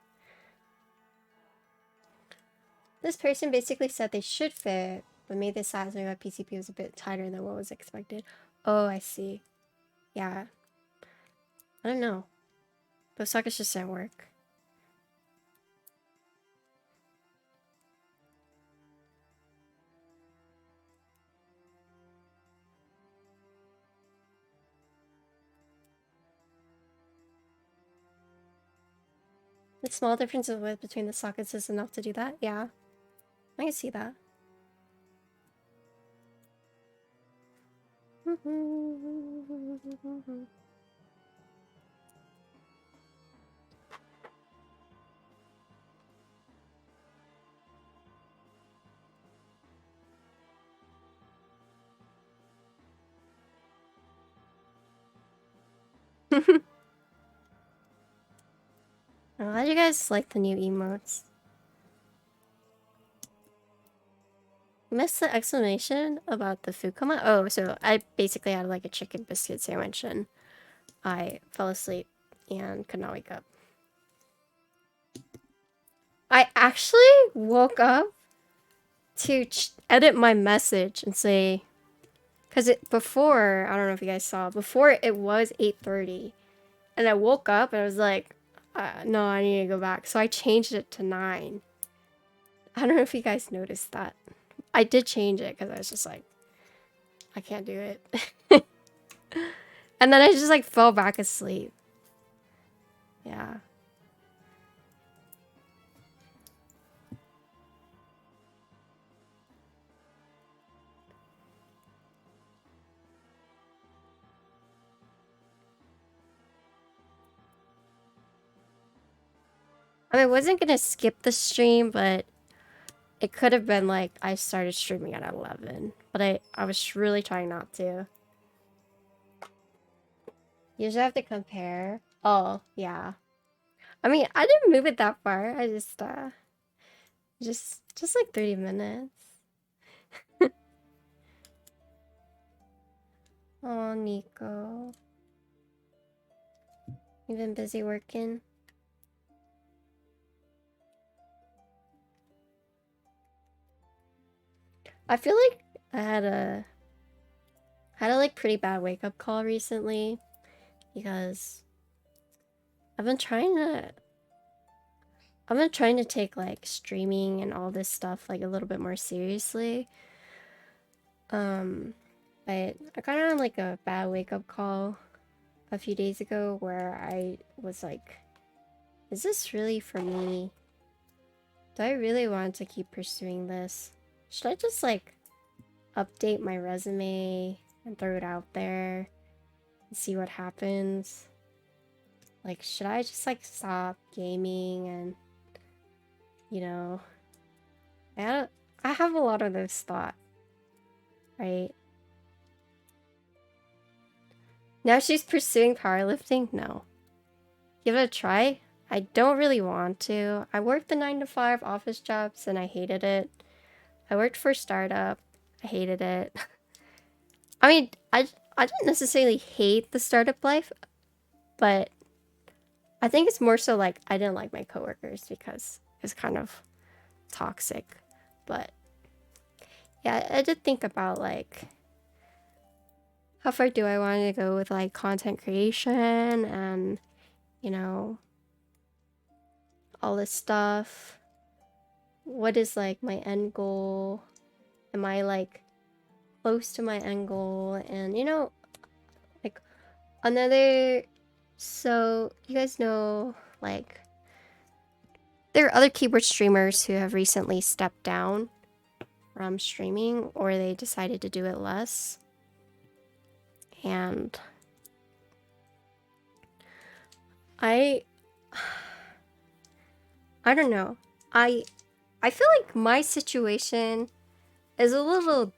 This person basically said they should fit, but made the size of my PCP was a bit tighter than what was expected. Oh, I see. Yeah. I don't know. Those sockets just didn't work. The small difference of width between the sockets is enough to do that? Yeah. I can see that. I'm glad you guys like the new emotes. Missed the explanation about the food coma? Oh, so I basically had like a chicken biscuit sandwich and I fell asleep and could not wake up. I actually woke up to edit my message and say, because before, I don't know if you guys saw, before it was 8:30 and I woke up and I was like, no, I need to go back. So I changed it to 9. I don't know if you guys noticed that. I did change it because I was just like, I can't do it. And then I just like fell back asleep. Yeah. I mean, I wasn't gonna skip the stream, but it could have been like I started streaming at 11. But I was really trying not to. You just have to compare. Oh, yeah. I mean, I didn't move it that far. I just like 30 minutes. Oh, Nico. You've been busy working? I feel like I had a like pretty bad wake up call recently because I've been trying to take like streaming and all this stuff like a little bit more seriously. But I got on like a bad wake up call a few days ago where I was like, is this really for me? Do I really want to keep pursuing this? Should I just like update my resume and throw it out there and see what happens? Like, should I just like stop gaming and, you know, I have a lot of those thoughts, right? Now she's pursuing powerlifting? No. Give it a try? I don't really want to. I worked the 9 to 5 office jobs and I hated it. I worked for a startup. I hated it. I mean, I didn't necessarily hate the startup life, but I think it's more so like I didn't like my coworkers because it's kind of toxic. But yeah, I did think about like how far do I want to go with like content creation and, you know, all this stuff. What is like my end goal? Am I like close to my end goal? And you know, like another, so you guys know like there are other keyboard streamers who have recently stepped down from streaming or they decided to do it less. And I don't know. I feel like my situation is a little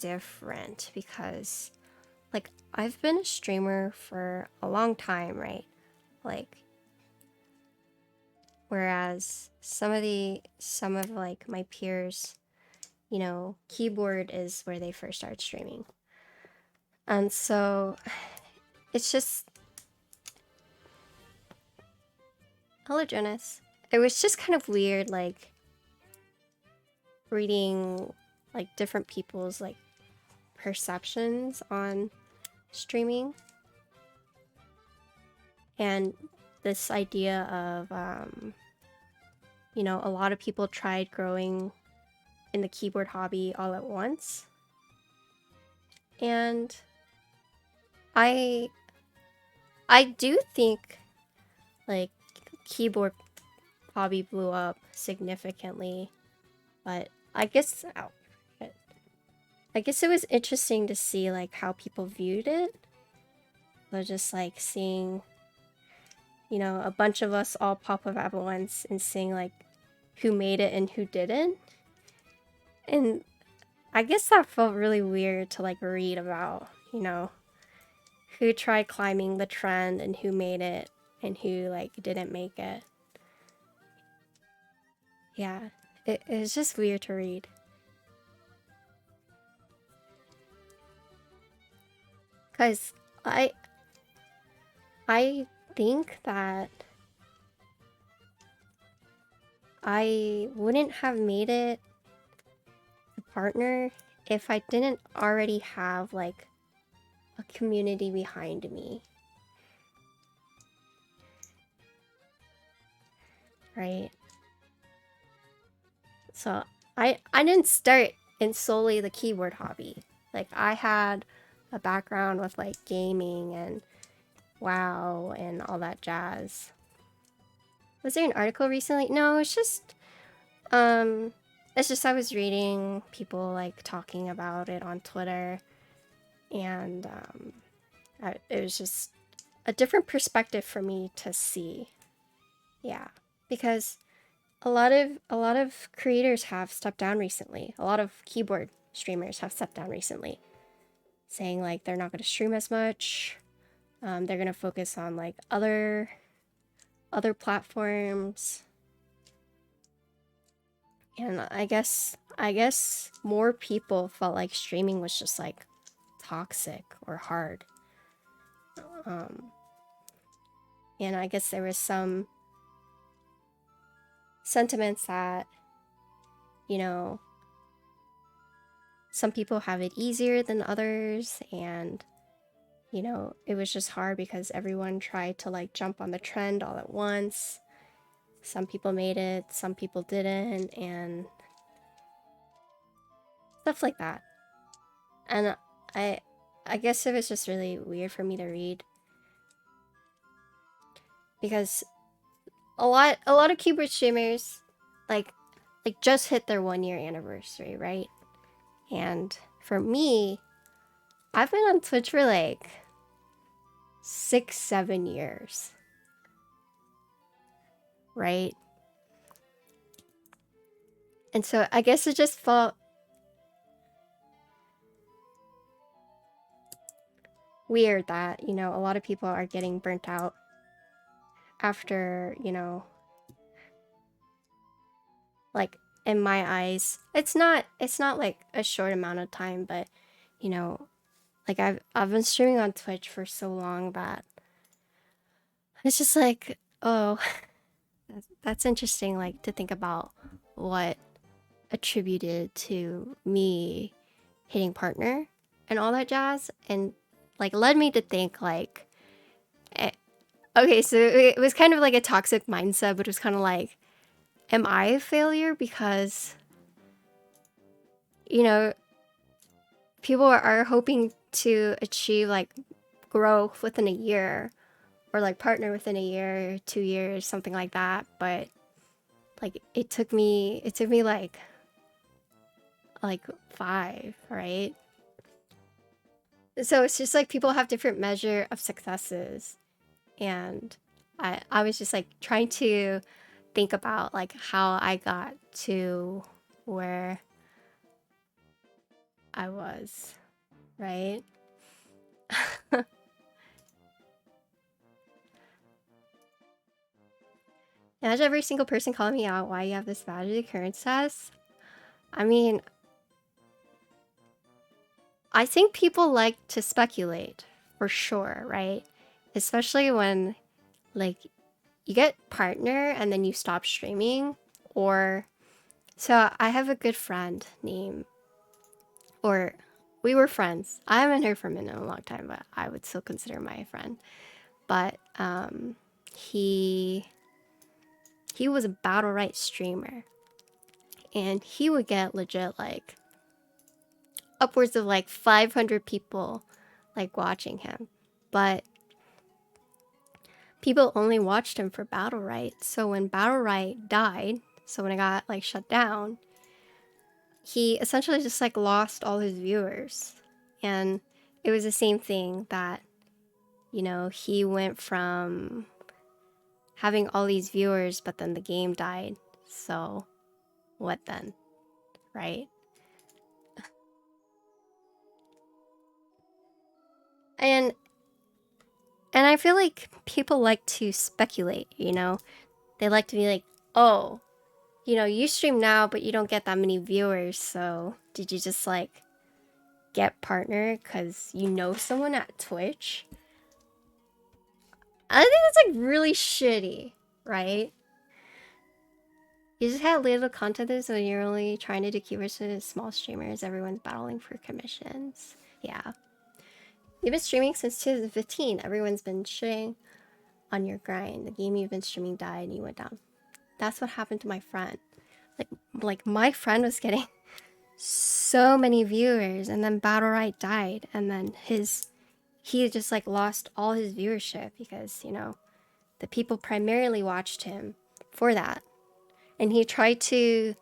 different because like I've been a streamer for a long time, right? Like whereas some of like my peers, you know, keyboard is where they first started streaming. And so it's just, hello Jonas. It was just kind of weird like reading like different people's like perceptions on streaming, and this idea of you know, a lot of people tried growing in the keyboard hobby all at once, and I do think like keyboard hobby blew up significantly, but I guess it was interesting to see like how people viewed it. So just like seeing, you know, a bunch of us all pop up at once and seeing like who made it and who didn't. And I guess that felt really weird to like read about, you know, who tried climbing the trend and who made it and who like didn't make it. Yeah, it was just weird to read. Cause I think that I wouldn't have made it a partner if I didn't already have like a community behind me. Right? So I didn't start in solely the keyboard hobby. Like I had a background with like gaming and WoW and all that jazz. Was there an article recently? No, it's just I was reading people like talking about it on Twitter, and it was just a different perspective for me to see. Yeah, because a lot of creators have stepped down recently. A lot of keyboard streamers have stepped down recently, saying like they're not going to stream as much. They're going to focus on like other platforms. And I guess more people felt like streaming was just like toxic or hard. And I guess there was some sentiments that, you know, some people have it easier than others, and you know, it was just hard because everyone tried to like jump on the trend all at once. Some people made it, some people didn't, and stuff like that. And I guess it was just really weird for me to read, because a lot of keyboard streamers like just hit their 1 year anniversary, right? And for me, I've been on Twitch for like 6-7 years, right? And so I guess it just felt weird that, you know, a lot of people are getting burnt out after, you know, like in my eyes, it's not like a short amount of time, but you know, like I've been streaming on Twitch for so long that it's just like, oh, that's interesting, like to think about what attributed to me hitting partner and all that jazz, and like led me to think like, okay, so it was kind of like a toxic mindset, but it was kind of like, am I a failure because, you know, people are hoping to achieve like growth within a year, or like partner within a year, 2 years, something like that, but like it took me like 5, right? So it's just like people have different measure of successes. And I was just like trying to think about like how I got to where I was, right? Imagine every single person calling me out why you have this bad occurrence test. I mean, I think people like to speculate for sure, right? Especially when like you get partner and then you stop streaming, or so I have a good friend named, or we were friends. I haven't heard from him in a long time, but I would still consider my friend. But he was a battle right streamer, and he would get legit like upwards of like 500 people like watching him, but people only watched him for battle right. So when battle right died, so when it got like shut down, he essentially just like lost all his viewers. And it was the same thing that, you know, he went from having all these viewers, but then the game died. So what then, right? And I feel like people like to speculate, you know? They like to be like, "Oh, you know, you stream now, but you don't get that many viewers, so did you just like get partner because you know someone at Twitch?" I think that's like really shitty, right? You just had little content, so you're only trying to do keywords to small streamers. Everyone's battling for commissions. Yeah. You've been streaming since 2015. Everyone's been shitting on your grind. The game you've been streaming died and you went down. That's what happened to my friend. Like my friend was getting so many viewers, and then Battle Right died, and then he just like lost all his viewership because, you know, the people primarily watched him for that. And he tried to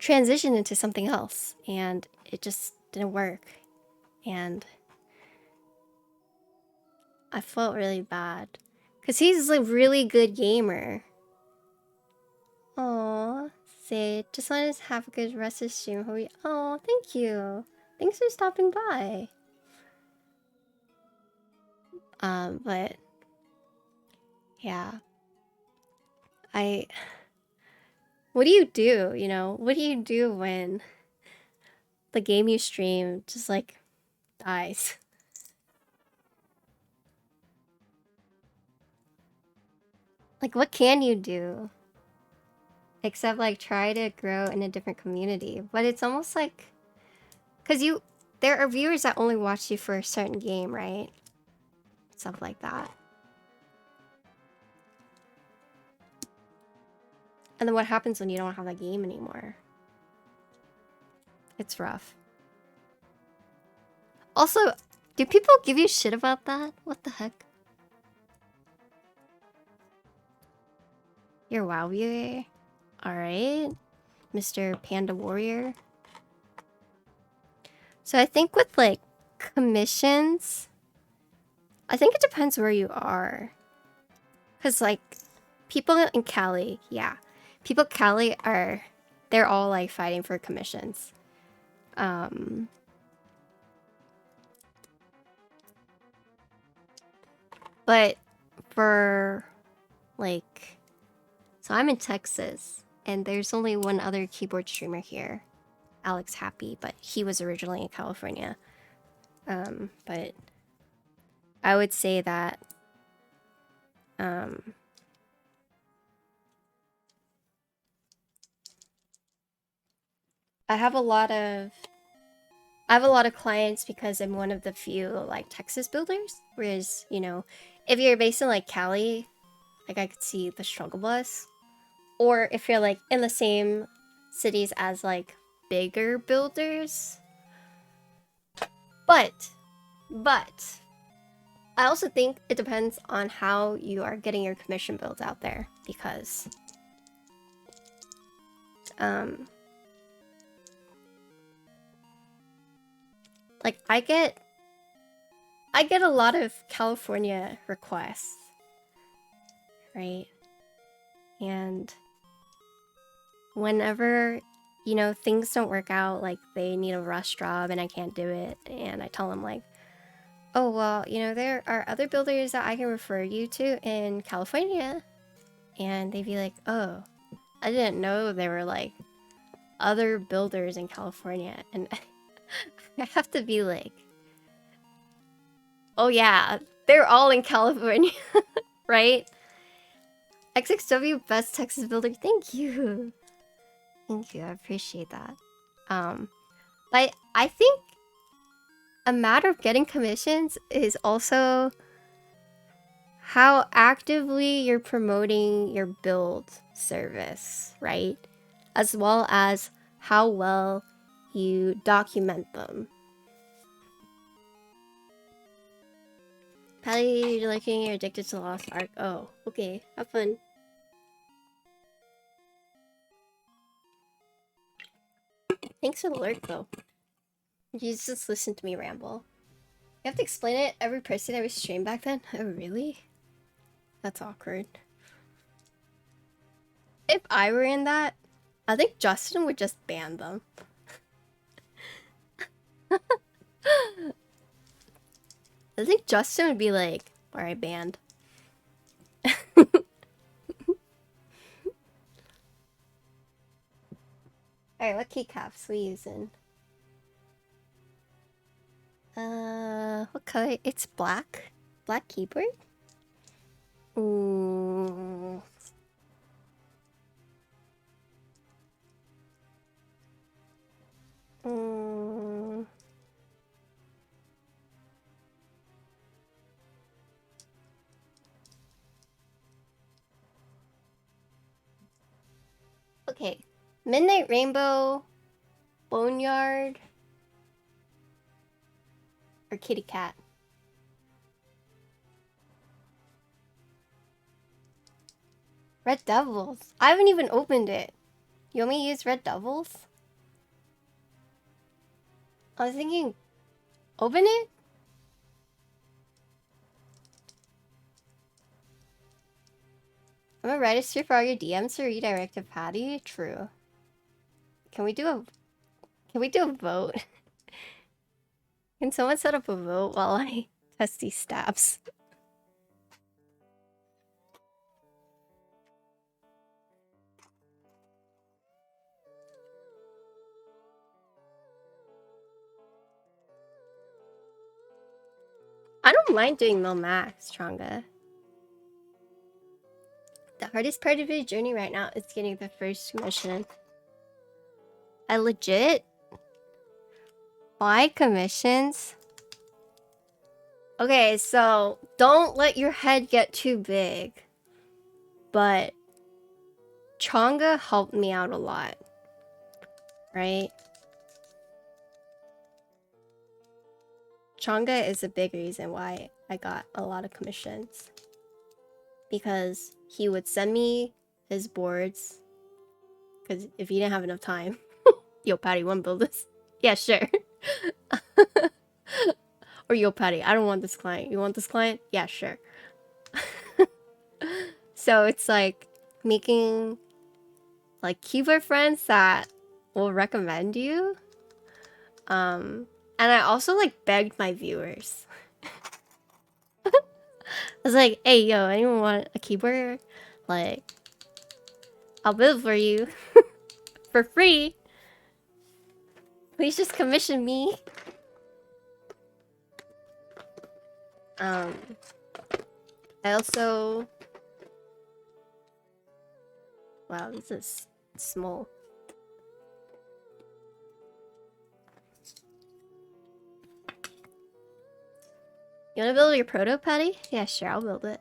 transition into something else, and it just didn't work. And I felt really bad because he's a really good gamer. Oh, Sid, just wanted to have a good rest of the stream. Oh, thank you. Thanks for stopping by. But yeah, what do you do? You know, what do you do when the game you stream just like dies? Like, what can you do? Except like try to grow in a different community. But it's almost like, because there are viewers that only watch you for a certain game, right? Stuff like that. And then what happens when you don't have that game anymore? It's rough. Also, do people give you shit about that? What the heck? You're WoW viewer? Alright. Mr. Panda Warrior. So I think with like commissions, I think it depends where you are. Because like people in Cali, yeah. People in Cali they're all like fighting for commissions. But for like, so I'm in Texas, and there's only one other keyboard streamer here, Alex Happy, but he was originally in California. But I would say that I have a lot of clients because I'm one of the few like Texas builders. Whereas, you know, if you're based in like Cali, like I could see the struggle bus. Or if you're like in the same cities as like bigger builders. But I also think it depends on how you are getting your commission builds out there, because like I get I get a lot of California requests, right? And whenever, you know, things don't work out, like they need a rush job and I can't do it, and I tell them like, oh, well, you know, there are other builders that I can refer you to in California. And they'd be like, oh, I didn't know there were like other builders in California. And I have to be like, oh yeah, they're all in California, right? XXW best Texas builder, thank you. Thank you, I appreciate that. But I think a matter of getting commissions is also how actively you're promoting your build service, right? As well as how well you document them. Patty, you're liking you're addicted to Lost Ark. Oh, okay. Have fun. Thanks for the alert, though. You just listen to me ramble. You have to explain it every person every stream back then? Oh, really? That's awkward. If I were in that, I think Justin would just ban them. I think Justin would be like, alright, banned. Alright, what keycaps we using? What color? It's black. Black keyboard? Ooh. Okay. Midnight Rainbow, Boneyard, or Kitty Cat? Red Devils. I haven't even opened it. You want me to use Red Devils? I was thinking, open it? I'm gonna register for all your DMs to redirect to Patty? True. Can we do a vote? Can someone set up a vote while I test these stabs? I don't mind doing Mil Max, Chonga. The hardest part of your journey right now is getting the first commission. I legit buy commissions. Okay, so don't let your head get too big. But Chonga helped me out a lot, right? Chonga is a big reason why I got a lot of commissions. Because he would send me his boards. Because if he didn't have enough time. Yo, Patty, wanna build this? Yeah, sure. Or yo, Patty, I don't want this client. You want this client? Yeah, sure. So it's like making like keyboard friends that will recommend you. And I also like begged my viewers. I was like, hey, yo, anyone want a keyboard? Like, I'll build for you for free. Please just commission me. I also... Wow, this is small. You wanna build your proto, Patty? Yeah, sure, I'll build it.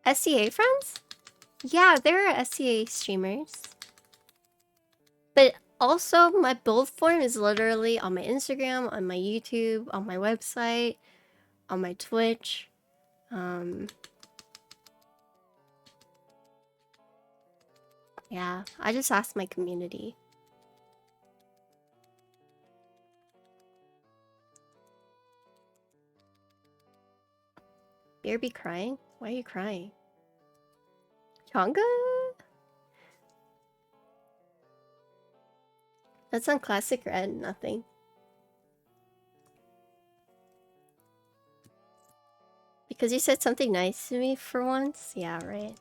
SCA friends? Yeah, there are SCA streamers. But also, my build form is literally on my Instagram, on my YouTube, on my website, on my Twitch. Yeah, I just asked my community. Dare be crying? Why are you crying? Chonga? That's on classic red, nothing. Because you said something nice to me for once? Yeah, right.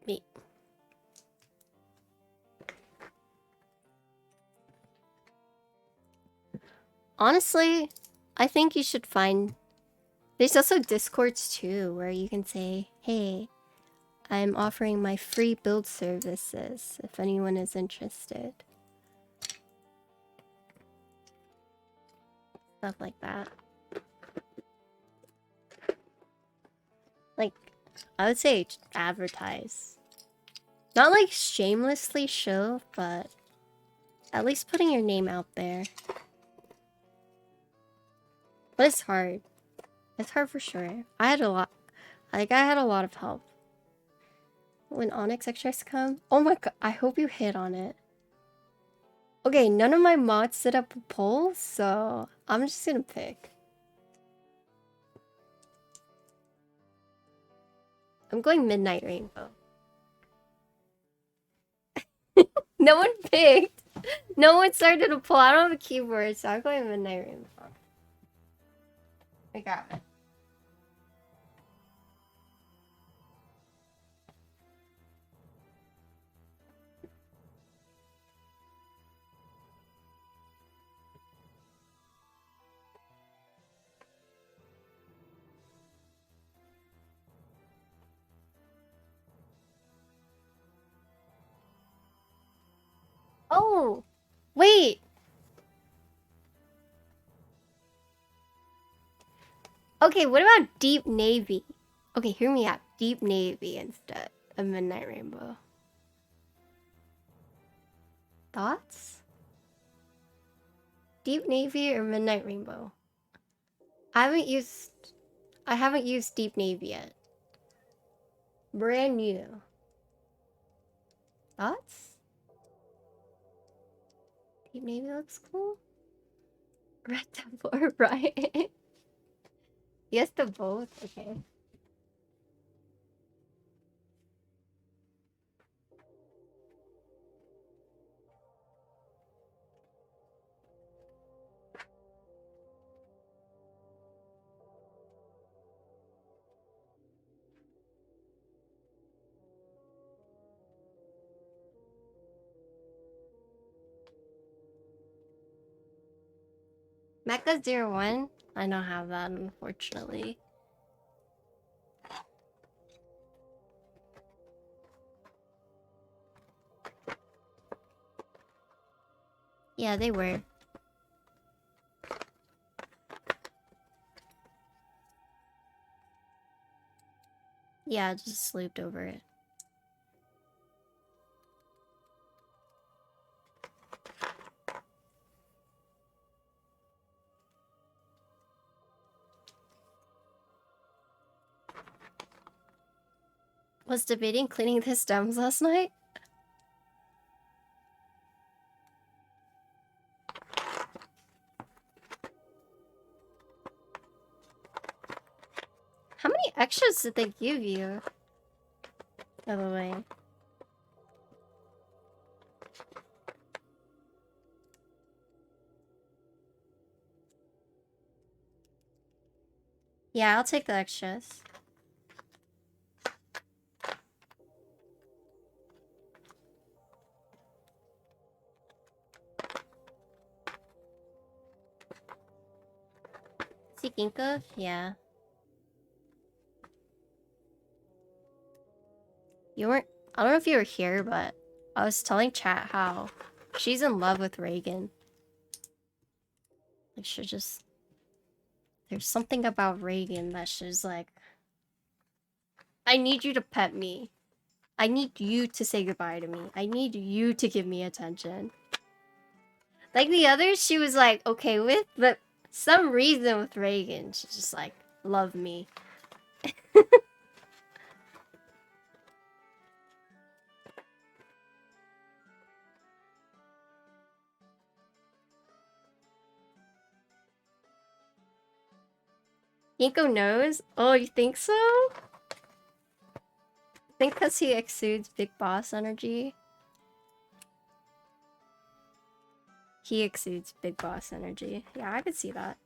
Me. Honestly, I think you should find... There's also Discords too, where you can say, hey, I'm offering my free build services if anyone is interested. Stuff like that. Like, I would say advertise. Not like shamelessly show, but at least putting your name out there. But it's hard. It's hard for sure. I had a lot of help. When Onyx extras come? Oh my god, I hope you hit on it. Okay, none of my mods set up a poll, so I'm just gonna pick. I'm going Midnight Rainbow. No one picked. No one started a poll. I don't have a keyboard, so I'm going Midnight Rainbow. I got it. Oh, wait. Okay, what about Deep Navy? Okay, hear me out. Deep Navy instead of Midnight Rainbow. Thoughts? Deep Navy or Midnight Rainbow? I haven't used Deep Navy yet. Brand new. Thoughts? Deep Navy looks cool. Red Temple or Riot? Yes to both? Okay. Mecha 01? I don't have that, unfortunately. Yeah, they were. Yeah, I just slept over it. Was debating cleaning the stems last night? How many extras did they give you? By the way. Yeah, I'll take the extras. Seekinka? Yeah. You weren't... I don't know if you were here, but I was telling chat how she's in love with Reagan. Like, she just... There's something about Reagan that she's like... I need you to pet me. I need you to say goodbye to me. I need you to give me attention. Like the others, she was like, okay with, but some reason with Reagan, she's just like, love me. Ginkgo knows? Oh, you think so? I think because he exudes big boss energy. He exudes big boss energy. Yeah, I could see that.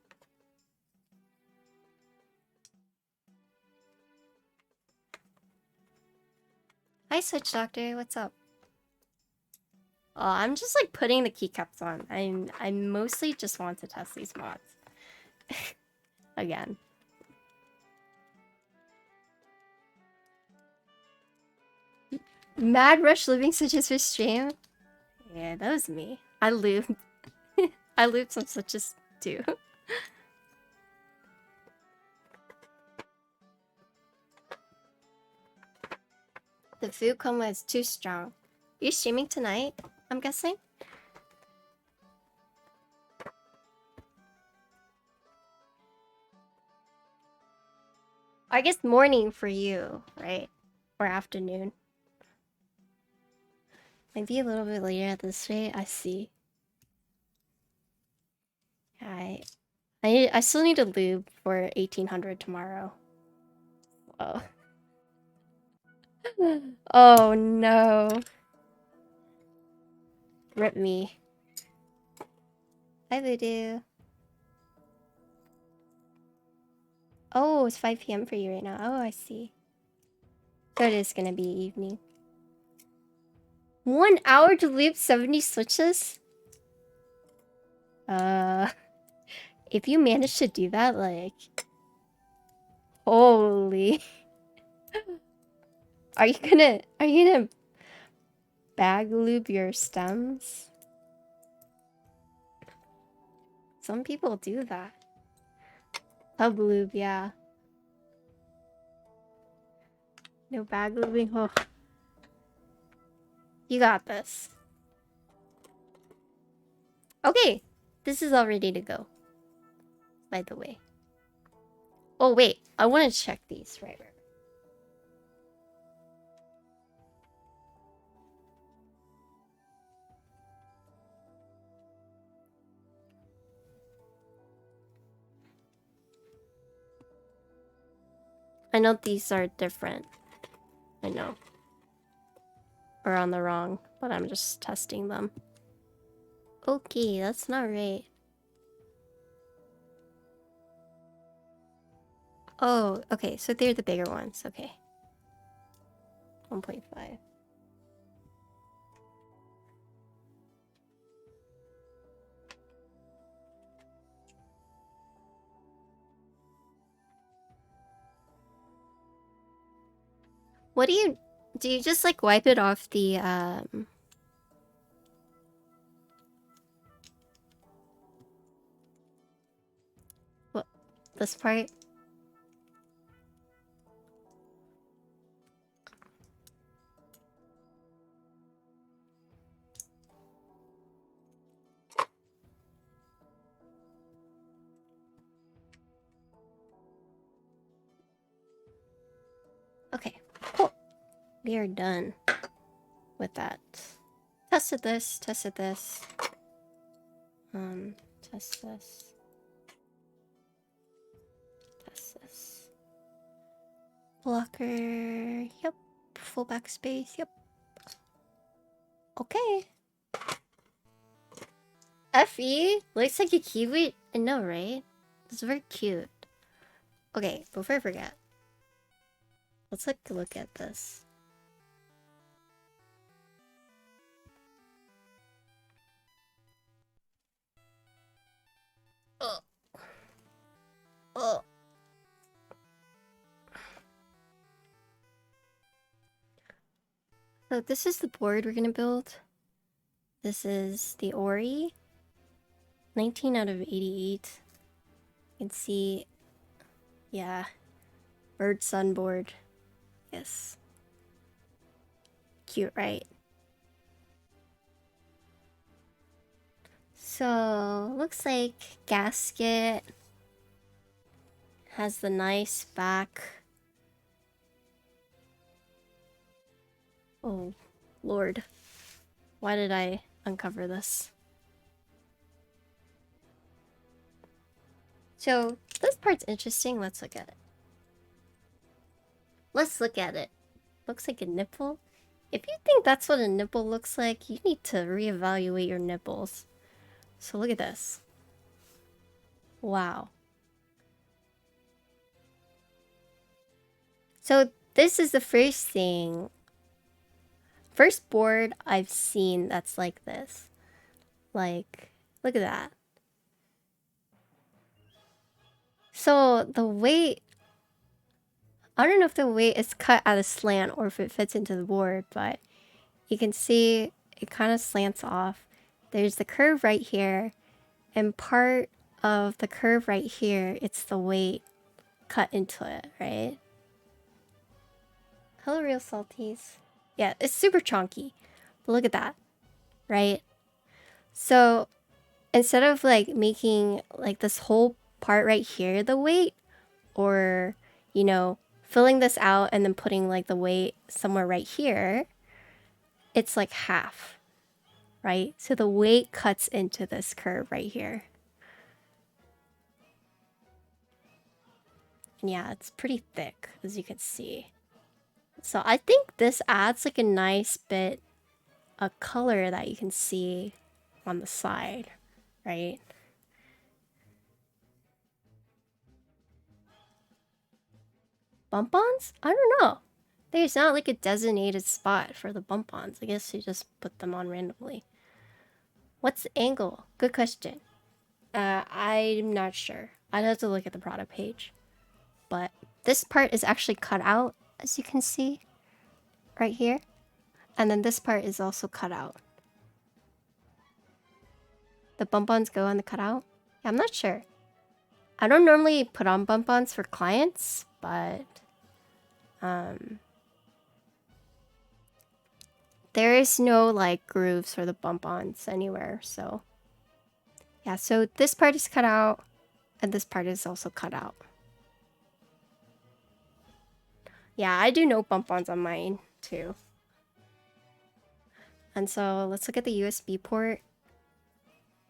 Hi, Switch Doctor. What's up? Oh, I'm just like putting the keycaps on. I mostly just want to test these mods. Again. Mad Rush Living Switches for stream? Yeah, that was me. I looped. I looped some switches too. The food coma is too strong. Are you streaming tonight? I'm guessing? I guess morning for you, right? Or afternoon. Maybe a little bit later this way. I see. I still need a lube for 1800 tomorrow. Oh. Oh no. Rip me. Hi Voodoo. Oh, it's 5 p.m. for you right now. Oh, I see. So it is gonna be evening. 1 hour to loop 70 switches? If you manage to do that, like... Holy... Are you gonna bag loop your stems? Some people do that. Hub lube, yeah. No bag lubing. Oh. You got this. Okay, this is all ready to go. By the way. Oh wait, I want to check these. Right. I know these are different. I know. Or on the wrong, but I'm just testing them. Okay, that's not right. Oh, okay, so they're the bigger ones. Okay. 1.5. What do you just like wipe it off the what, this part? Okay, cool. We are done with that. Tested this, tested this. Test this. Test this. Blocker, yep. Full backspace, yep. Okay. Effie? Looks like a kiwi? No, right? It's very cute. Okay, before I forget. Let's like look at this. Oh. Oh. So this is the board we're gonna build. This is the Ori. 19 out of 88. You can see, yeah, bird sun board. Yes. Cute, right? So, looks like gasket has the nice back. Oh, Lord. Why did I uncover this? So this part's interesting. Let's look at it. Let's look at it. Looks like a nipple. If you think that's what a nipple looks like, you need to reevaluate your nipples. So look at this. Wow. So this is the first board I've seen that's like this. Like, look at that. So the weight, I don't know if the weight is cut at a slant or if it fits into the board, but you can see it kind of slants off. There's the curve right here, and part of the curve right here, it's the weight cut into it, right? Hello, real salties. Yeah, it's super chunky, but look at that, right? So instead of like making like this whole part right here the weight, or, you know, filling this out and then putting like the weight somewhere right here, it's like half, right? So the weight cuts into this curve right here. And yeah, it's pretty thick, as you can see. So I think this adds like a nice bit of color that you can see on the side, right? Bump-ons? I don't know. There's not like a designated spot for the bump-ons. I guess you just put them on randomly. What's the angle? Good question. I'm not sure. I'd have to look at the product page. But this part is actually cut out, as you can see, right here. And then this part is also cut out. The bump-ons go on the cutout? Yeah, I'm not sure. I don't normally put on bump-ons for clients, but there is no like grooves for the bump-ons anywhere, so yeah. So this part is cut out, and this part is also cut out. Yeah, I do no bump-ons on mine too. And so let's look at the USB port.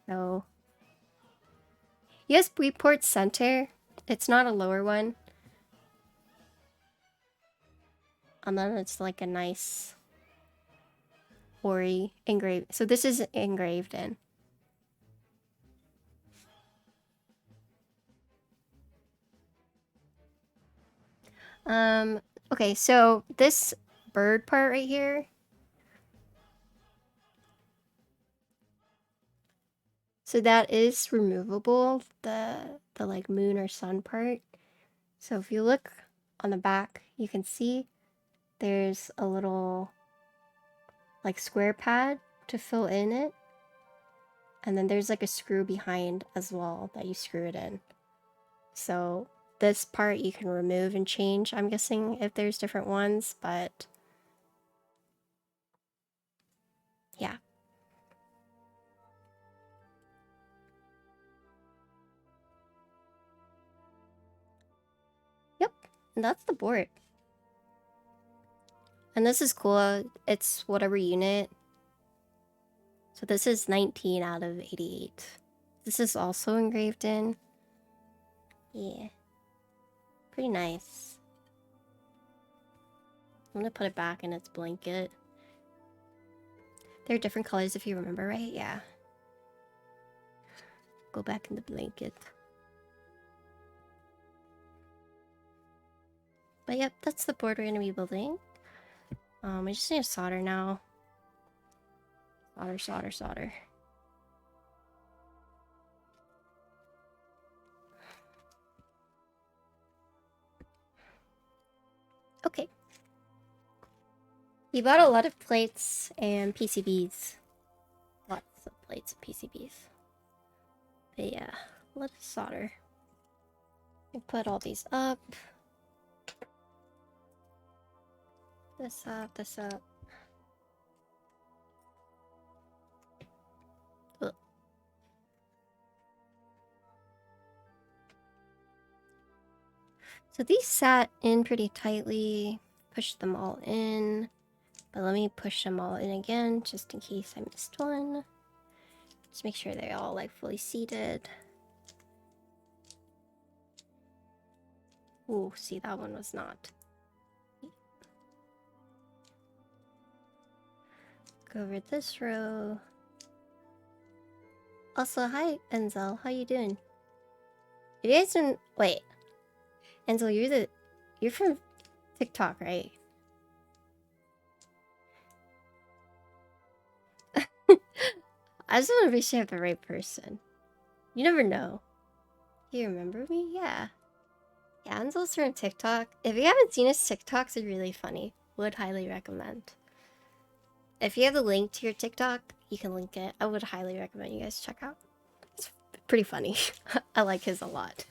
So USB port center, it's not a lower one. And then it's like a nice Ori engraved. So this is engraved in. Okay, so this bird part right here. So that is removable, the like moon or sun part. So if you look on the back, you can see there's a little like square pad to fill in it. And then there's like a screw behind as well that you screw it in. So this part you can remove and change, I'm guessing, if there's different ones, but yeah. Yep, and that's the board. And this is cool. It's whatever unit. So this is 19 out of 88. This is also engraved in. Yeah. Pretty nice. I'm gonna put it back in its blanket. They're different colors if you remember, right? Yeah. Go back in the blanket. But yep, that's the board we're gonna be building. I just need to solder now. Solder, solder, solder. Okay. We bought a lot of plates and PCBs. Lots of plates and PCBs. But yeah, let's solder. We put all these up. This up, this up. Ugh. So these sat in pretty tightly. Pushed them all in. But let me push them all in again, just in case I missed one. Just make sure they're all like fully seated. Ooh, see, that one was not. Go over this row. Also, hi, Enzel. How you doing? You guys don't... Wait. Enzel, you're from TikTok, right? I just want to be sure I have the right person. You never know. You remember me? Yeah. Yeah, Enzel's from TikTok. If you haven't seen his TikToks, they're really funny. Would highly recommend. If you have the link to your TikTok, you can link it. I would highly recommend you guys check out. It's pretty funny. I like his a lot.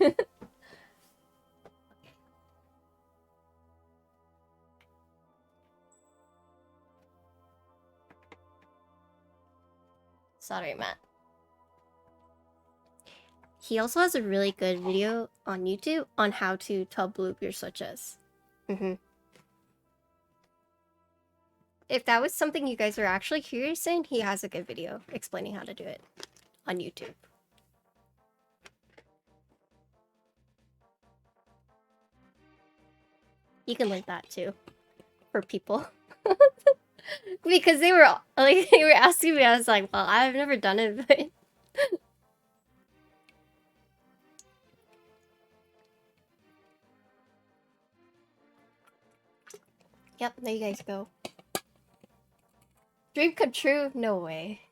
Sorry, Matt. He also has a really good video on YouTube on how to tub lube your switches. If that was something you guys were actually curious in, he has a good video explaining how to do it on YouTube. You can link that too for people. Because they were asking me, I was like, well, I've never done it, but yep, there you guys go. Dream come true? No way.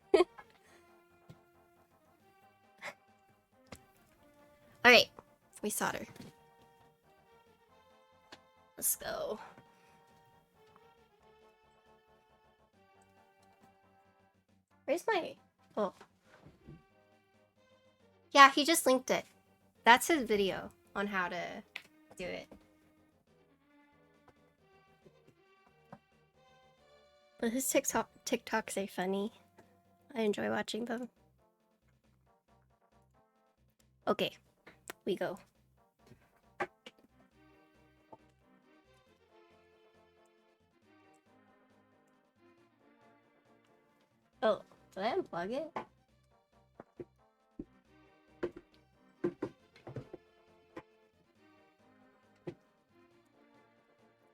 Alright, we solder. Let's go. Where's my... Oh. Yeah, he just linked it. That's his video on how to do it. But his TikToks are funny. I enjoy watching them. Okay, we go. Oh, did I unplug it?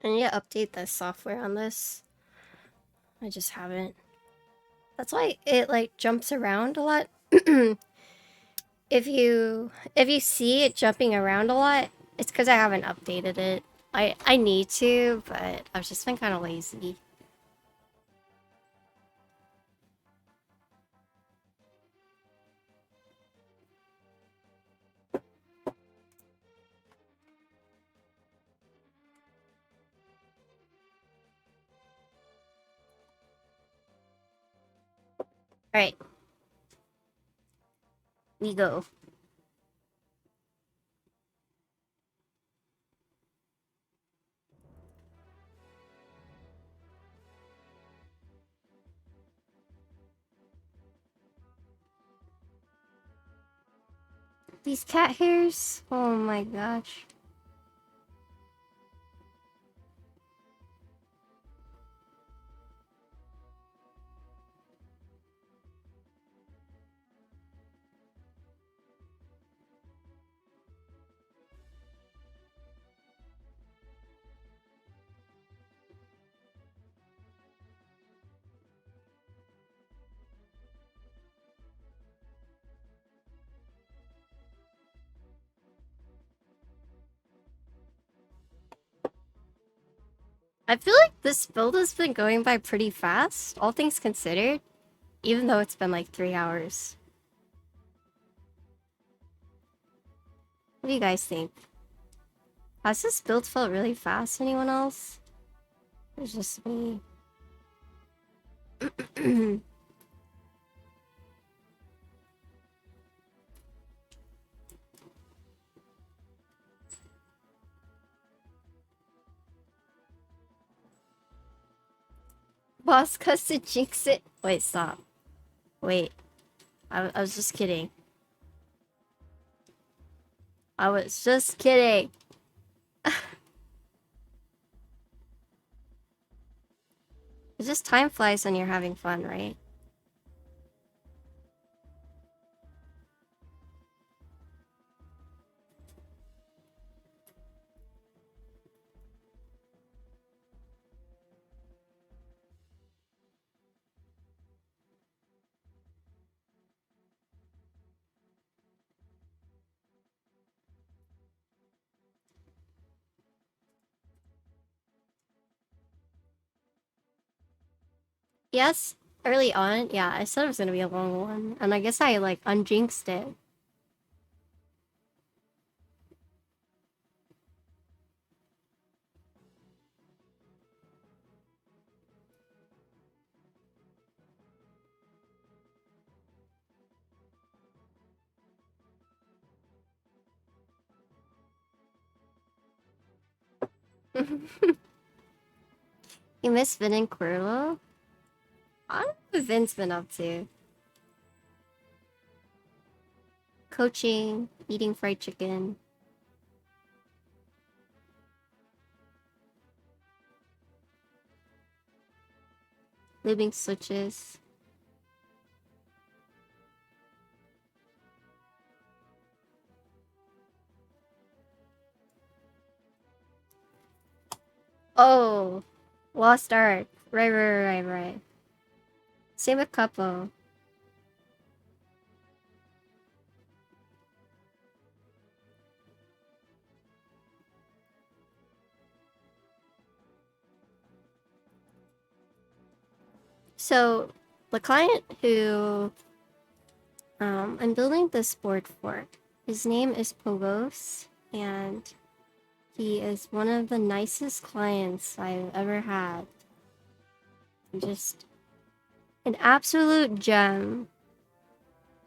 I need to update the software on this. I just haven't. That's why it like jumps around a lot. If you see it jumping around a lot, it's because I haven't updated it. I need to, but I've just been kind of lazy. Alright. We go. These cat hairs? Oh my gosh. I feel like this build has been going by pretty fast, all things considered, even though it's been like 3 hours. What do you guys think? Has this build felt really fast? Anyone else? It's just me. Boss cuss to jinx it. Wait, stop. Wait. I was just kidding. I was just kidding. It's just time flies when you're having fun, right? Yes, early on, yeah, I said it was gonna be a long one, and I guess I like unjinxed it. You miss Vin and Quirlo? I don't know what Vin's been up to. Coaching, eating fried chicken, living switches. Oh, Lost Ark. Right. Same with Couple. So, the client who I'm building this board for, his name is Pogos, and he is one of the nicest clients I've ever had. Just an absolute gem.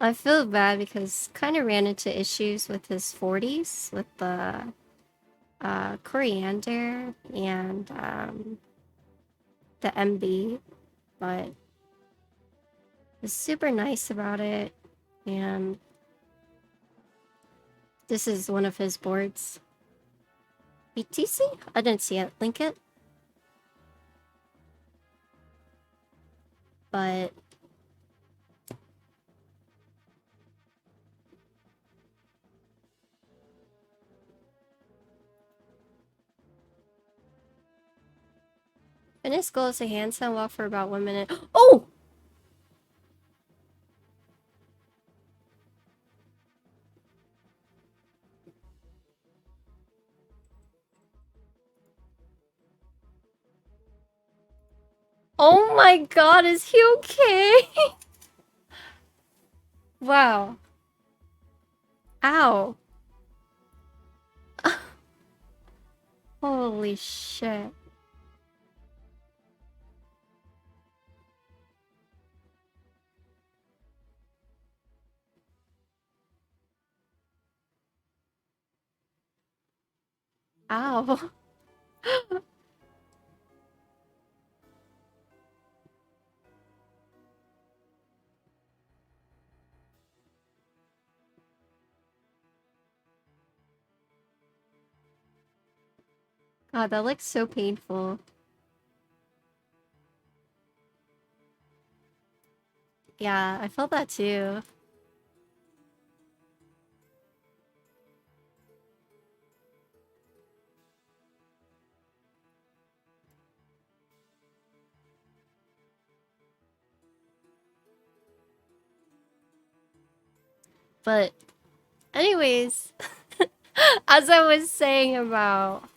I feel bad because kind of ran into issues with his 40s with the coriander and the MB, but was super nice about it. And this is one of his boards. BTC? I didn't see it. Link it. But fitness goal is a handstand walk for about 1 minute. Oh! Oh my god, is he okay? Wow. Ow. Holy shit. Ow. God, that looks so painful. Yeah, I felt that too. But anyways, as I was saying about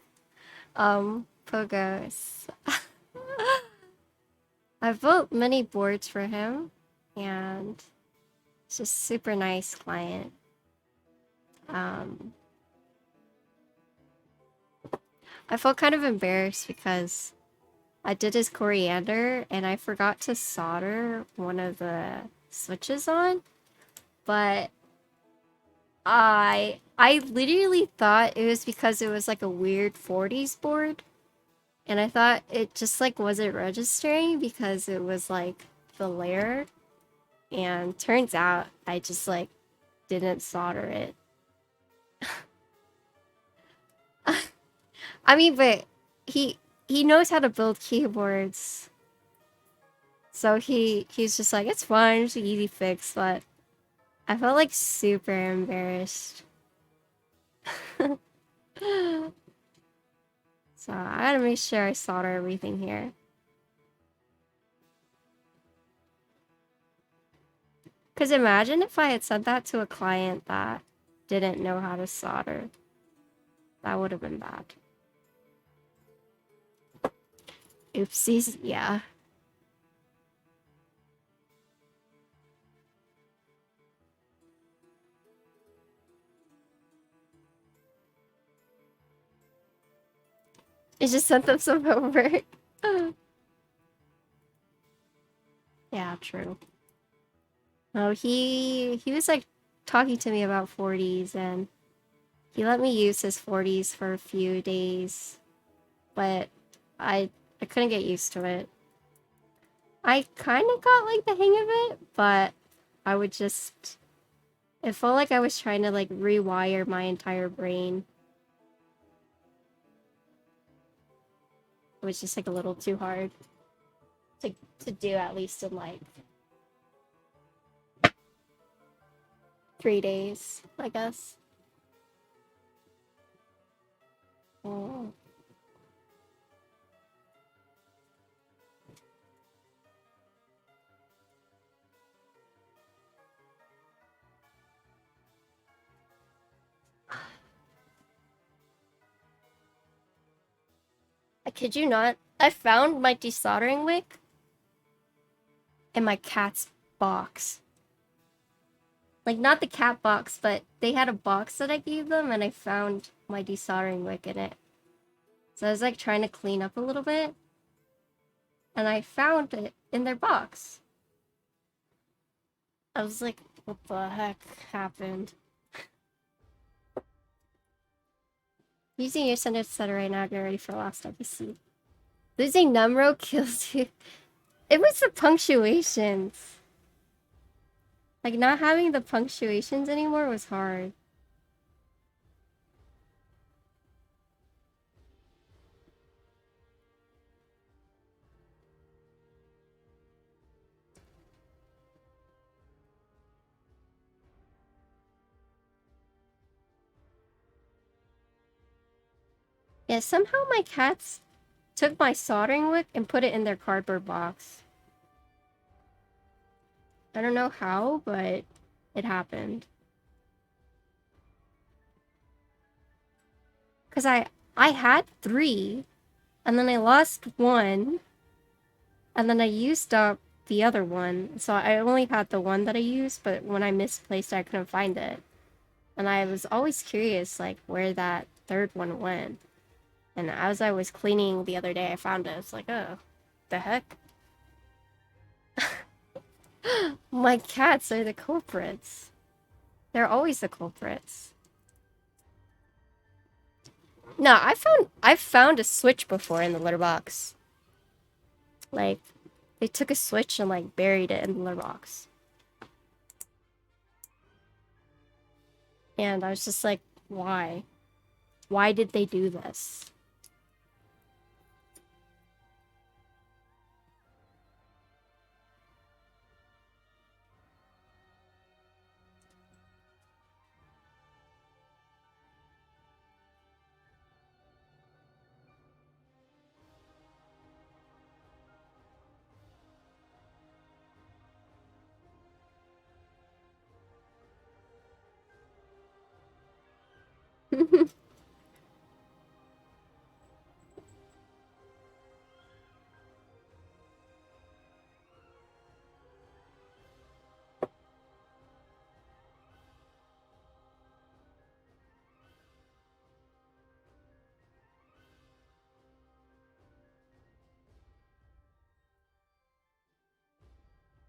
Pogos, I've built many boards for him, and it's just super nice client. Um, I felt kind of embarrassed because I did his coriander and I forgot to solder one of the switches on, but I literally thought it was because it was like a weird 40s board, and I thought it just like wasn't registering because it was like the layer, and turns out I just like didn't solder it. I mean, but he he knows how to build keyboards. So he's just like, it's fine, it's an easy fix, but I felt like super embarrassed. So I gotta make sure I solder everything here. Cause imagine if I had said that to a client that didn't know how to solder. That would have been bad. Oopsies, yeah. You just sent them some homework. Yeah, true. Oh, he was like talking to me about 40s, and he let me use his 40s for a few days, but I couldn't get used to it. I kind of got like the hang of it, but I would just, it felt like I was trying to like rewire my entire brain. It was just like a little too hard to do, at least in like 3 days, I guess. Oh. I kid you not, I found my desoldering wick in my cat's box. Like, not the cat box, but they had a box that I gave them, and I found my desoldering wick in it. So I was like trying to clean up a little bit, and I found it in their box. I was like, what the heck happened? Using your sentence setter right now, get ready for the last episode. Losing Numro kills you. It was the punctuations. Like, not having the punctuations anymore was hard. Yeah, somehow my cats took my soldering wick and put it in their cardboard box. I don't know how, but it happened. Because I had 3, and then I lost 1, and then I used up the other one. So I only had the one that I used, but when I misplaced it, I couldn't find it. And I was always curious, like, where that third one went. And as I was cleaning the other day, I found it. It's like, oh, the heck? My cats are the culprits. They're always the culprits. No, I've found a switch before in the litter box. Like, they took a switch and like buried it in the litter box. And I was just like, why? Why did they do this?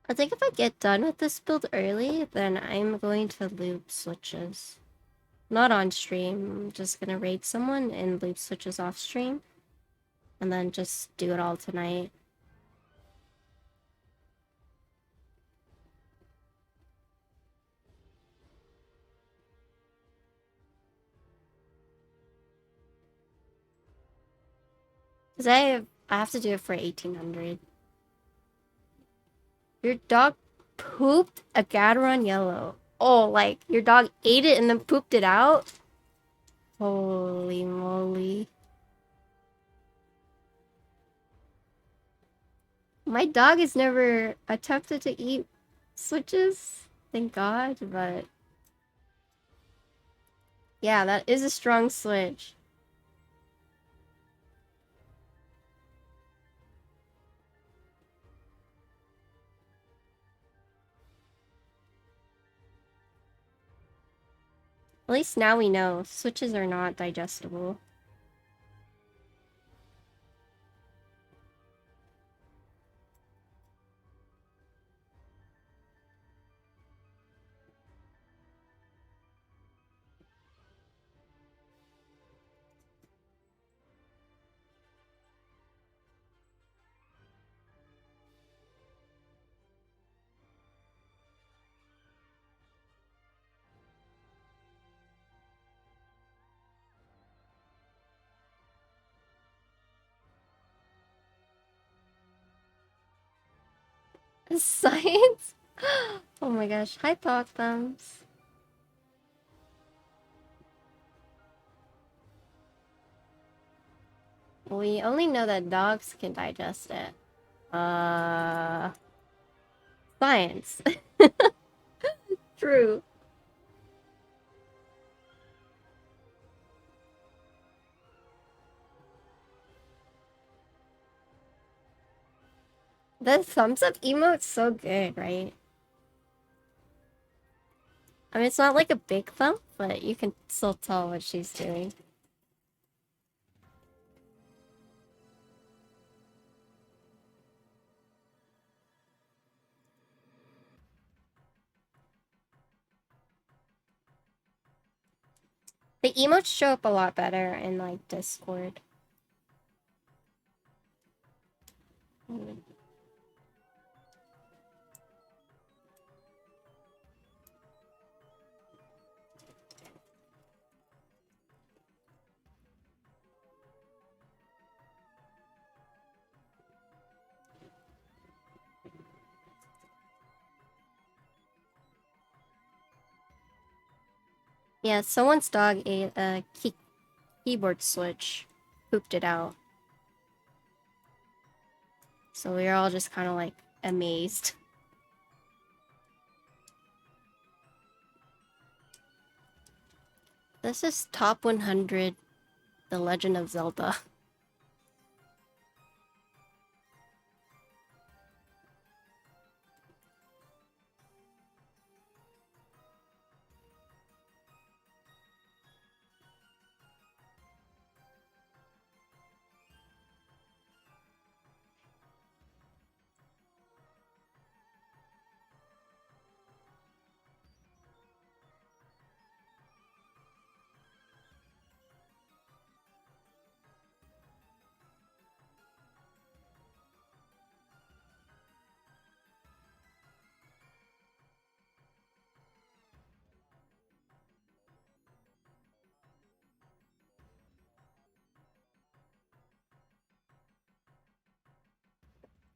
I think if I get done with this build early, then I'm going to loop switches. Not on stream. I'm just gonna raid someone and loop switches off stream. And then just do it all tonight. Because I have to do it for 1800. Your dog pooped a Gateron yellow. Oh, like, your dog ate it and then pooped it out? Holy moly. My dog has never attempted to eat switches, thank God, but... yeah, that is a strong switch. At least now we know switches are not digestible. Science? Oh my gosh. Hi, Thought Thumbs. We only know that dogs can digest it. Science. True. The thumbs up emote's so good, right? I mean, it's not like a big thumb, but you can still tell what she's doing. The emotes show up a lot better in, like, Discord. Yeah, someone's dog ate a keyboard switch, pooped it out. So we were all just kind of like amazed. This is top 100, The Legend of Zelda.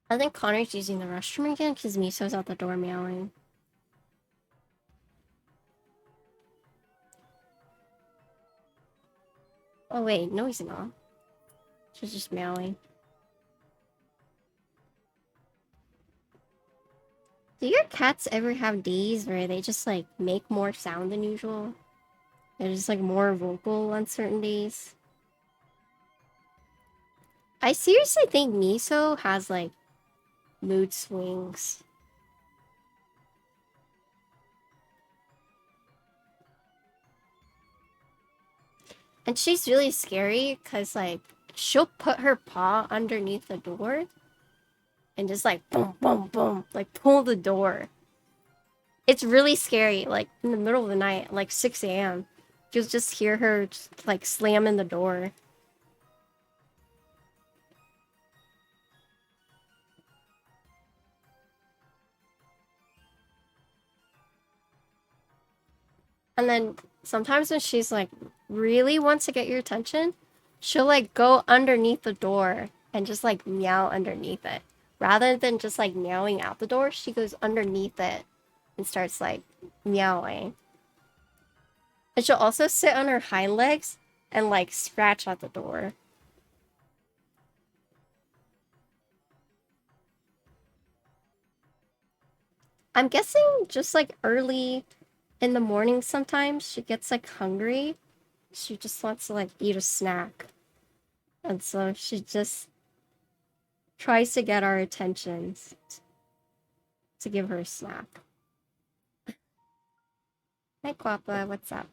I think Connor's using the restroom again because Miso's out the door meowing. Oh wait, no he's not. She's just meowing. Do your cats ever have days where they just like make more sound than usual? They're just like more vocal on certain days? I seriously think Miso has like mood swings. And she's really scary because like she'll put her paw underneath the door and just like boom, boom, boom, like pull the door. It's really scary, like in the middle of the night, like 6 a.m. You'll just hear her just, like slamming the door. And then sometimes when she's like really wants to get your attention, she'll like go underneath the door and just like meow underneath it. Rather than just like meowing out the door, she goes underneath it and starts like meowing. And she'll also sit on her hind legs and like scratch at the door. I'm guessing just like early in the morning sometimes she gets like hungry. She just wants to like eat a snack. And so she just tries to get our attention to give her a snack. Hi Guapa, what's up?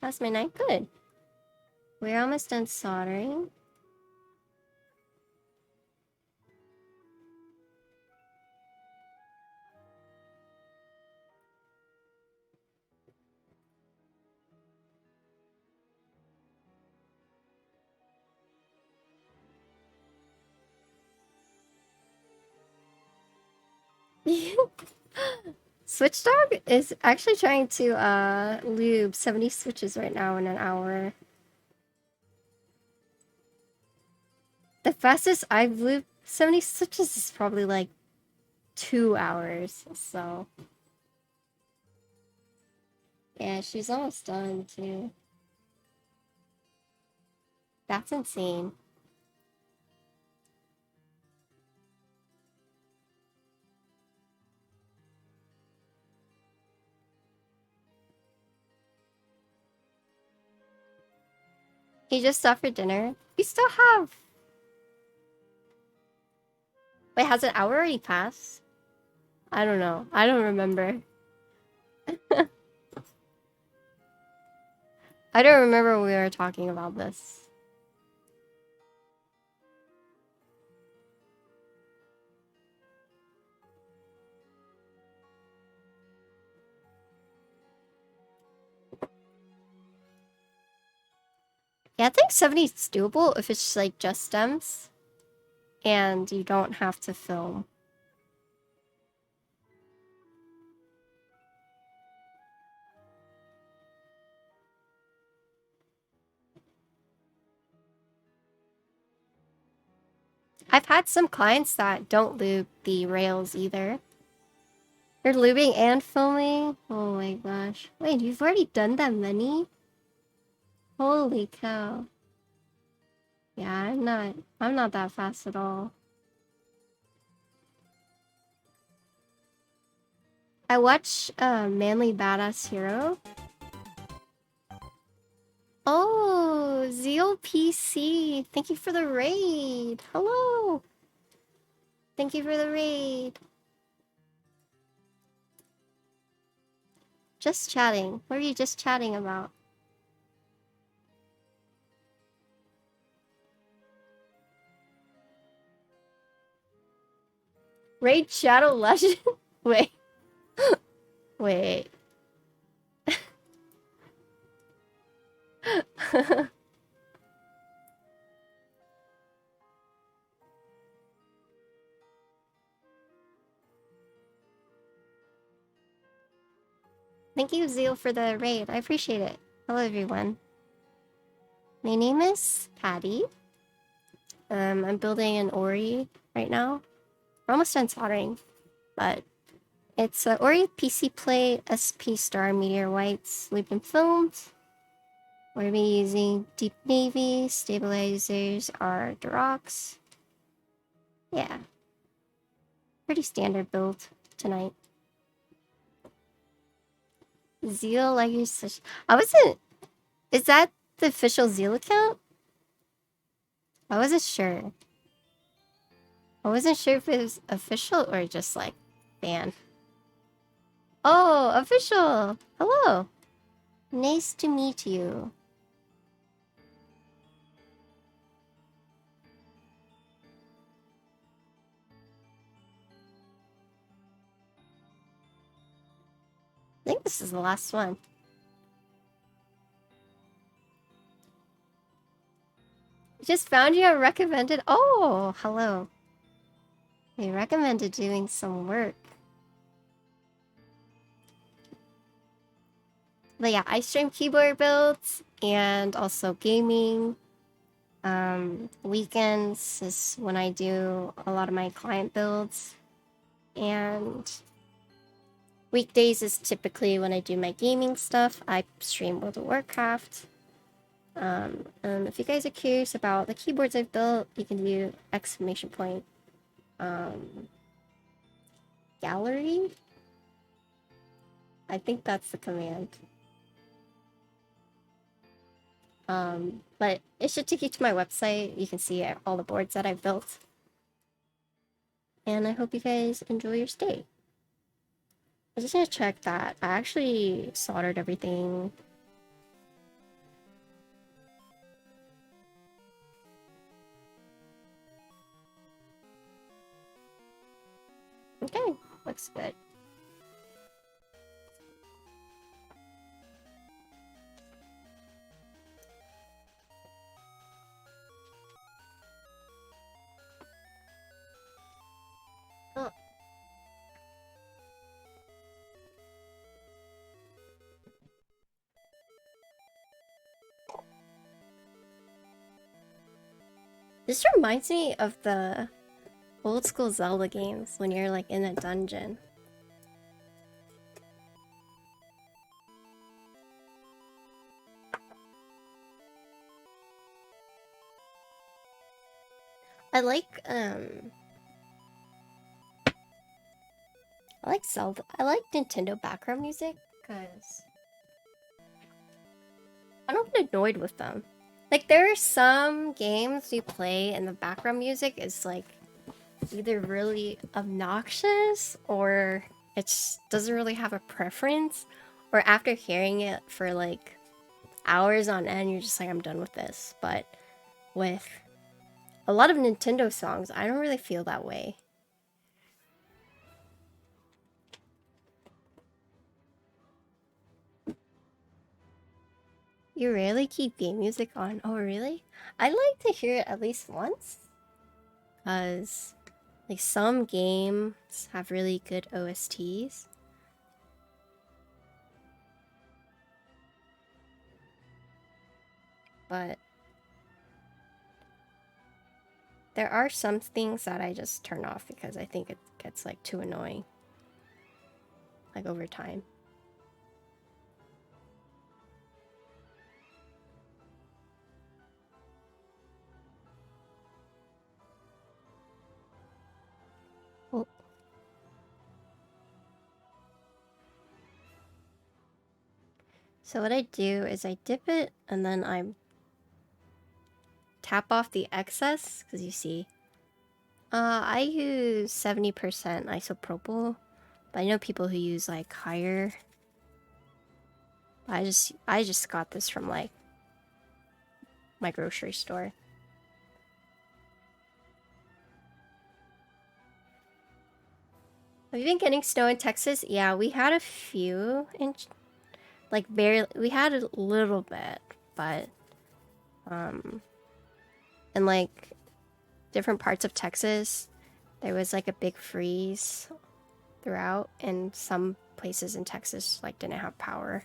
How's my night? Good. We're almost done soldering. Switch Dog is actually trying to lube 70 switches right now in an hour. The fastest I've looped 70 stitches is probably like 2 hours, so. Yeah, she's almost done too. That's insane. You just stopped for dinner? We still have. Wait, has an hour already passed? I don't know. I don't remember. I don't remember we were talking about this. Yeah, I think 70 is doable if it's like just stems and you don't have to film. I've had some clients that don't loop the rails either. You're looping and filming? Oh my gosh. Wait, you've already done that many? Holy cow. Yeah, I'm not that fast at all. I watch Manly Badass Hero. Oh, Zeal PC. Thank you for the raid. Hello. Thank you for the raid. Just chatting. What are you just chatting about? Raid Shadow Legend? Wait. Wait. Thank you, Zeal, for the raid. I appreciate it. Hello, everyone. My name is Patty. I'm building an Ori right now. We're almost done soldering, but it's Ori PC Play SP Star Meteor Whites Loop and Filmed. We're going to be using Deep Navy. Stabilizers are Durox. Yeah. Pretty standard build tonight. Zeal, like you're such... I wasn't... Is that the official Zeal account? I wasn't sure. I wasn't sure if it was official or just like fan. Oh, official! Hello! Nice to meet you. I think this is the last one. Just found you a recommended. Oh, hello. They recommended doing some work. But yeah, I stream keyboard builds and also gaming. Weekends is when I do a lot of my client builds. And weekdays is typically when I do my gaming stuff. I stream World of Warcraft. And if you guys are curious about the keyboards I've built, you can do exclamation point gallery. I think that's the command. But it should take you to my website. You can see all the boards that I've built. And I hope you guys enjoy your stay. I'm just gonna check that I actually soldered everything. Okay, looks good. Oh. This reminds me of the old school Zelda games when you're like in a dungeon. I like Zelda. I like Nintendo background music because I don't get annoyed with them. Like there are some games you play and the background music is like either really obnoxious or it doesn't really have a preference, or after hearing it for like hours on end you're just like, I'm done with this. But with a lot of Nintendo songs, I don't really feel that way. You rarely keep game music on? Oh really? I like to hear it at least once, because like some games have really good OSTs. But there are some things that I just turn off because I think it gets like too annoying. Like over time. Well, so what I do is I dip it and then I tap off the excess, because you see, I use 70% isopropyl, but I know people who use like higher. I just got this from like my grocery store. Have you been getting snow in Texas? Yeah, we had a few inch, like barely. We had a little bit, but in like different parts of Texas, there was like a big freeze throughout, and some places in Texas like didn't have power.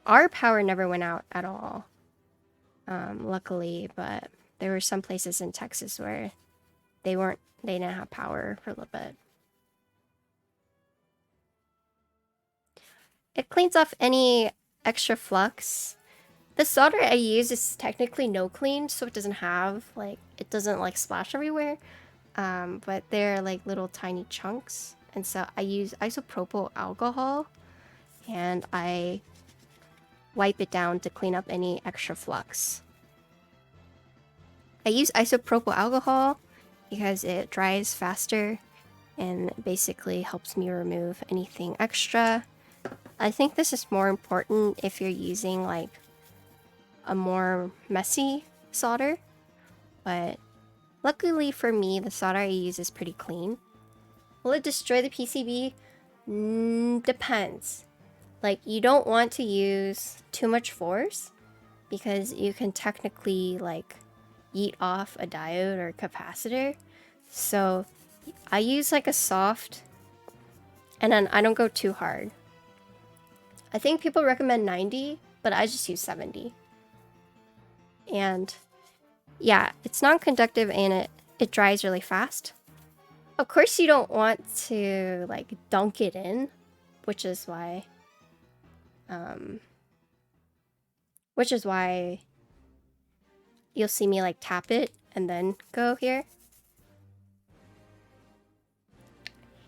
Our power never went out at all, luckily, but there were some places in Texas where they didn't have power for a little bit. It cleans off any extra flux. The solder I use is technically no clean, so it doesn't have like, it doesn't like splash everywhere. But they're like little tiny chunks, and so I use isopropyl alcohol and I wipe it down to clean up any extra flux. I use isopropyl alcohol because it dries faster and basically helps me remove anything extra. I think this is more important if you're using like a more messy solder, but luckily for me, the solder I use is pretty clean. Will it destroy the PCB? Depends. Like, you don't want to use too much force because you can technically like yeet off a diode or a capacitor. So I use like a soft, and then I don't go too hard. I think people recommend 90, but I just use 70. And yeah, it's non-conductive and it dries really fast. Of course you don't want to like dunk it in, which is why you'll see me like tap it and then go here.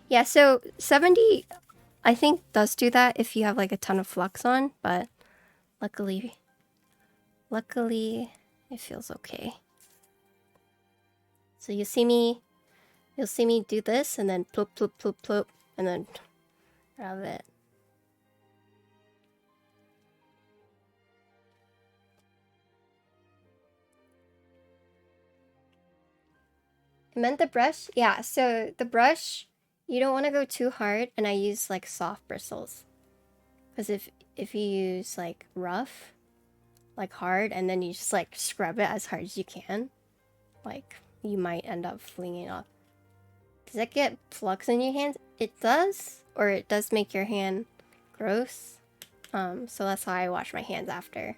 Yeah, so 70 I think does do that if you have like a ton of flux on, but luckily it feels okay. So you'll see me do this and then plop plop plop plop and then grab it. I meant the brush? Yeah, so the brush, you don't want to go too hard, and I use like soft bristles. Because if you use like rough, like hard, and then you just like scrub it as hard as you can, like you might end up flinging off. Does that get flux in your hands? It does, or it does make your hand gross. So that's how I wash my hands after.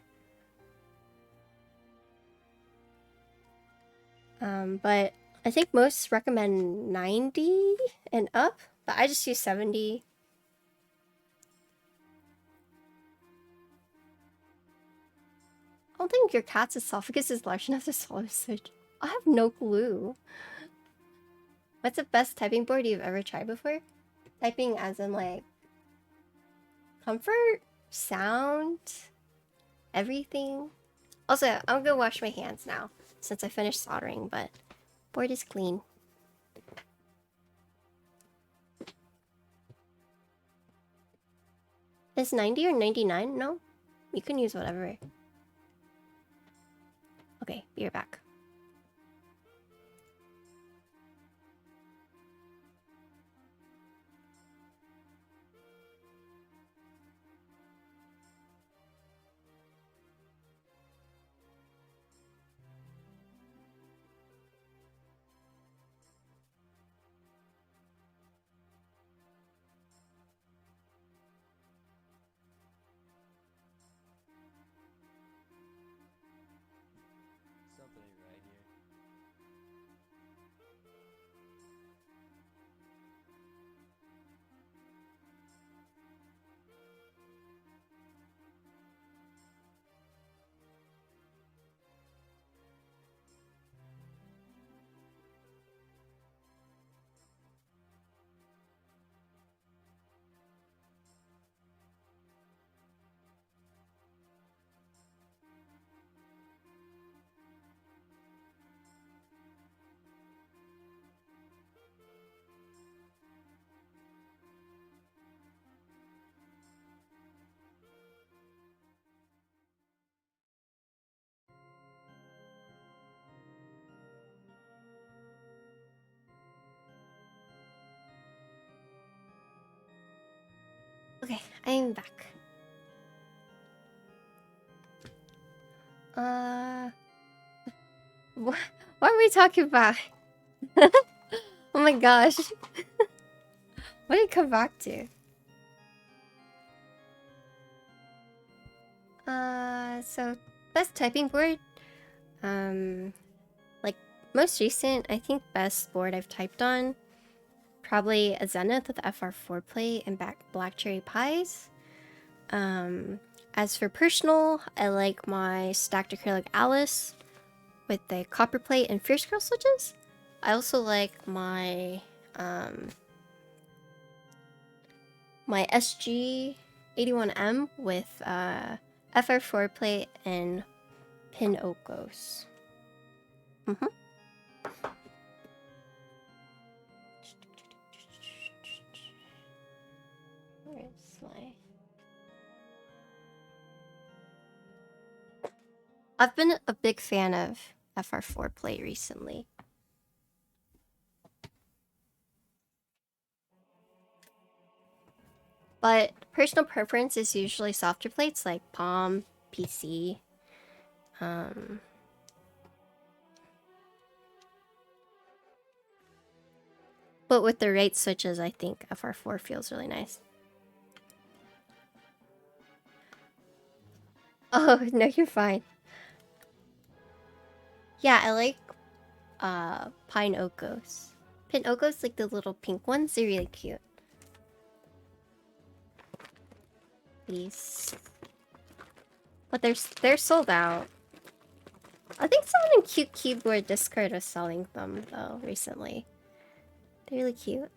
But I think most recommend 90 and up, but I just use 70. I don't think your cat's esophagus is large enough to swallow such. I have no clue. What's the best typing board you've ever tried before? Typing as in like comfort, sound, everything. Also, I'm gonna wash my hands now since I finished soldering, but board is clean. Is 90 or 99? No? You can use whatever. Okay, be right back. Something ain't right here. Okay, I am back. What are we talking about? Oh my gosh. What did it come back to? So best typing board. Like most recent, I think best board I've typed on, probably a Zenith with FR4 plate and black cherry pies. As for personal, I like my stacked acrylic Alice with the copper plate and fierce girl switches. I also like my my SG 81M with FR4 plate and pin okos. Where's my... I've been a big fan of FR4 plate recently. But personal preference is usually softer plates like Palm, PC. But with the right switches, I think FR4 feels really nice. Oh, no, you're fine. Yeah, I like Pine Okos. Pin Okos, like the little pink ones, they're really cute. These. But they're sold out. I think someone in Cute Keyboard Discord was selling them, though, recently. They're really cute.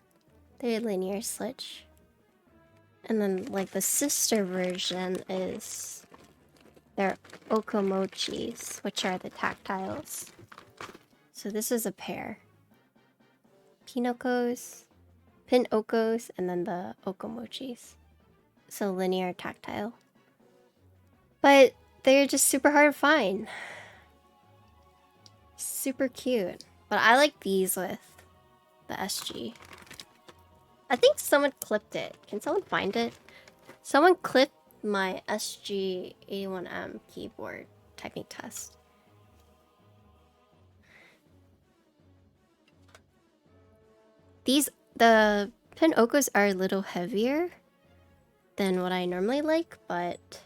They're a linear switch. And then, like, the sister version is their Okomochis, which are the tactiles. So this is a pair. Pinokos, Pin Okos, and then the Okomochis. So linear tactile. But they're just super hard to find. Super cute. But I like these with the SG. I think someone clipped it. Can someone find it? Someone clipped my SG 81M keyboard typing test. The Pin Okos are a little heavier than what I normally like, but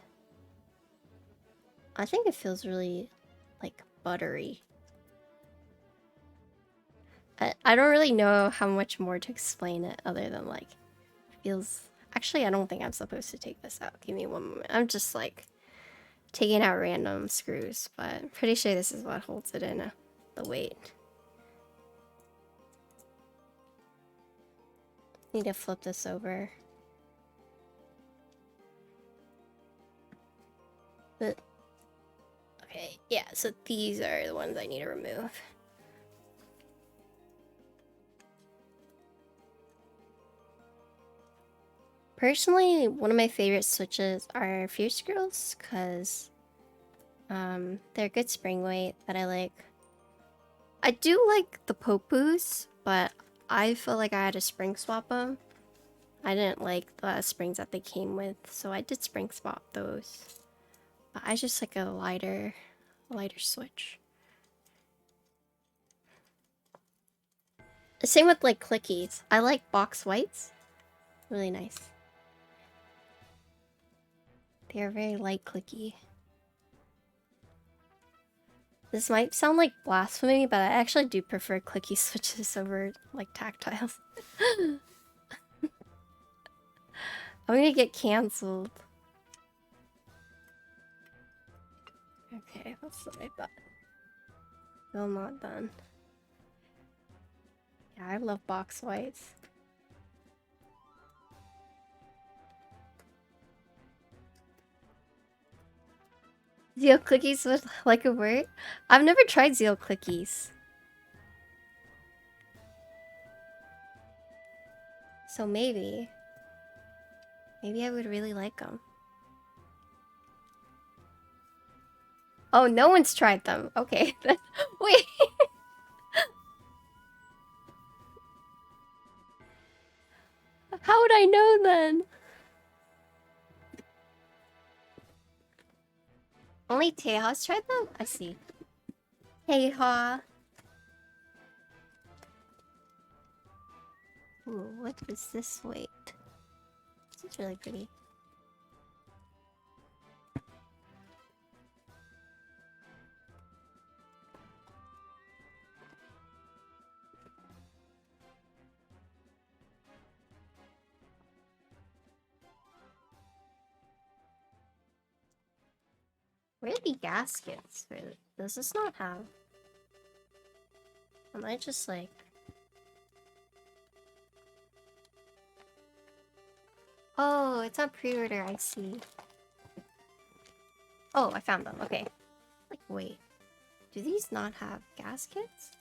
I think it feels really, like, buttery. I don't really know how much more to explain it other than like it feels. Actually, I don't think I'm supposed to take this out. Give me one moment. I'm just like taking out random screws, but I'm pretty sure this is what holds it in the weight. Need to flip this over. But okay, yeah, so these are the ones I need to remove. Personally, one of my favorite switches are Fierce Girls, because they're good spring weight that I like. I do like the Popus, but I feel like I had to spring swap them. I didn't like the springs that they came with, so I did spring swap those. But I just like a lighter switch. The same with like clickies. I like box whites. Really nice. They are very light clicky. This might sound like blasphemy, but I actually do prefer clicky switches over like tactiles. I'm gonna get cancelled. Okay, that's what I thought. Still not done. Yeah, I love box whites. Zeal clickies with like a word? I've never tried Zeal clickies. So maybe I would really like them. Oh, no one's tried them. Okay. Wait. How would I know then? Only Teja's tried them? I see. Teja. Ooh, what is this weight? This is really pretty. Where are the gaskets? Does this not have? Am I just like... Oh, it's on pre-order, I see. Oh, I found them, okay. Like, wait. Do these not have gaskets?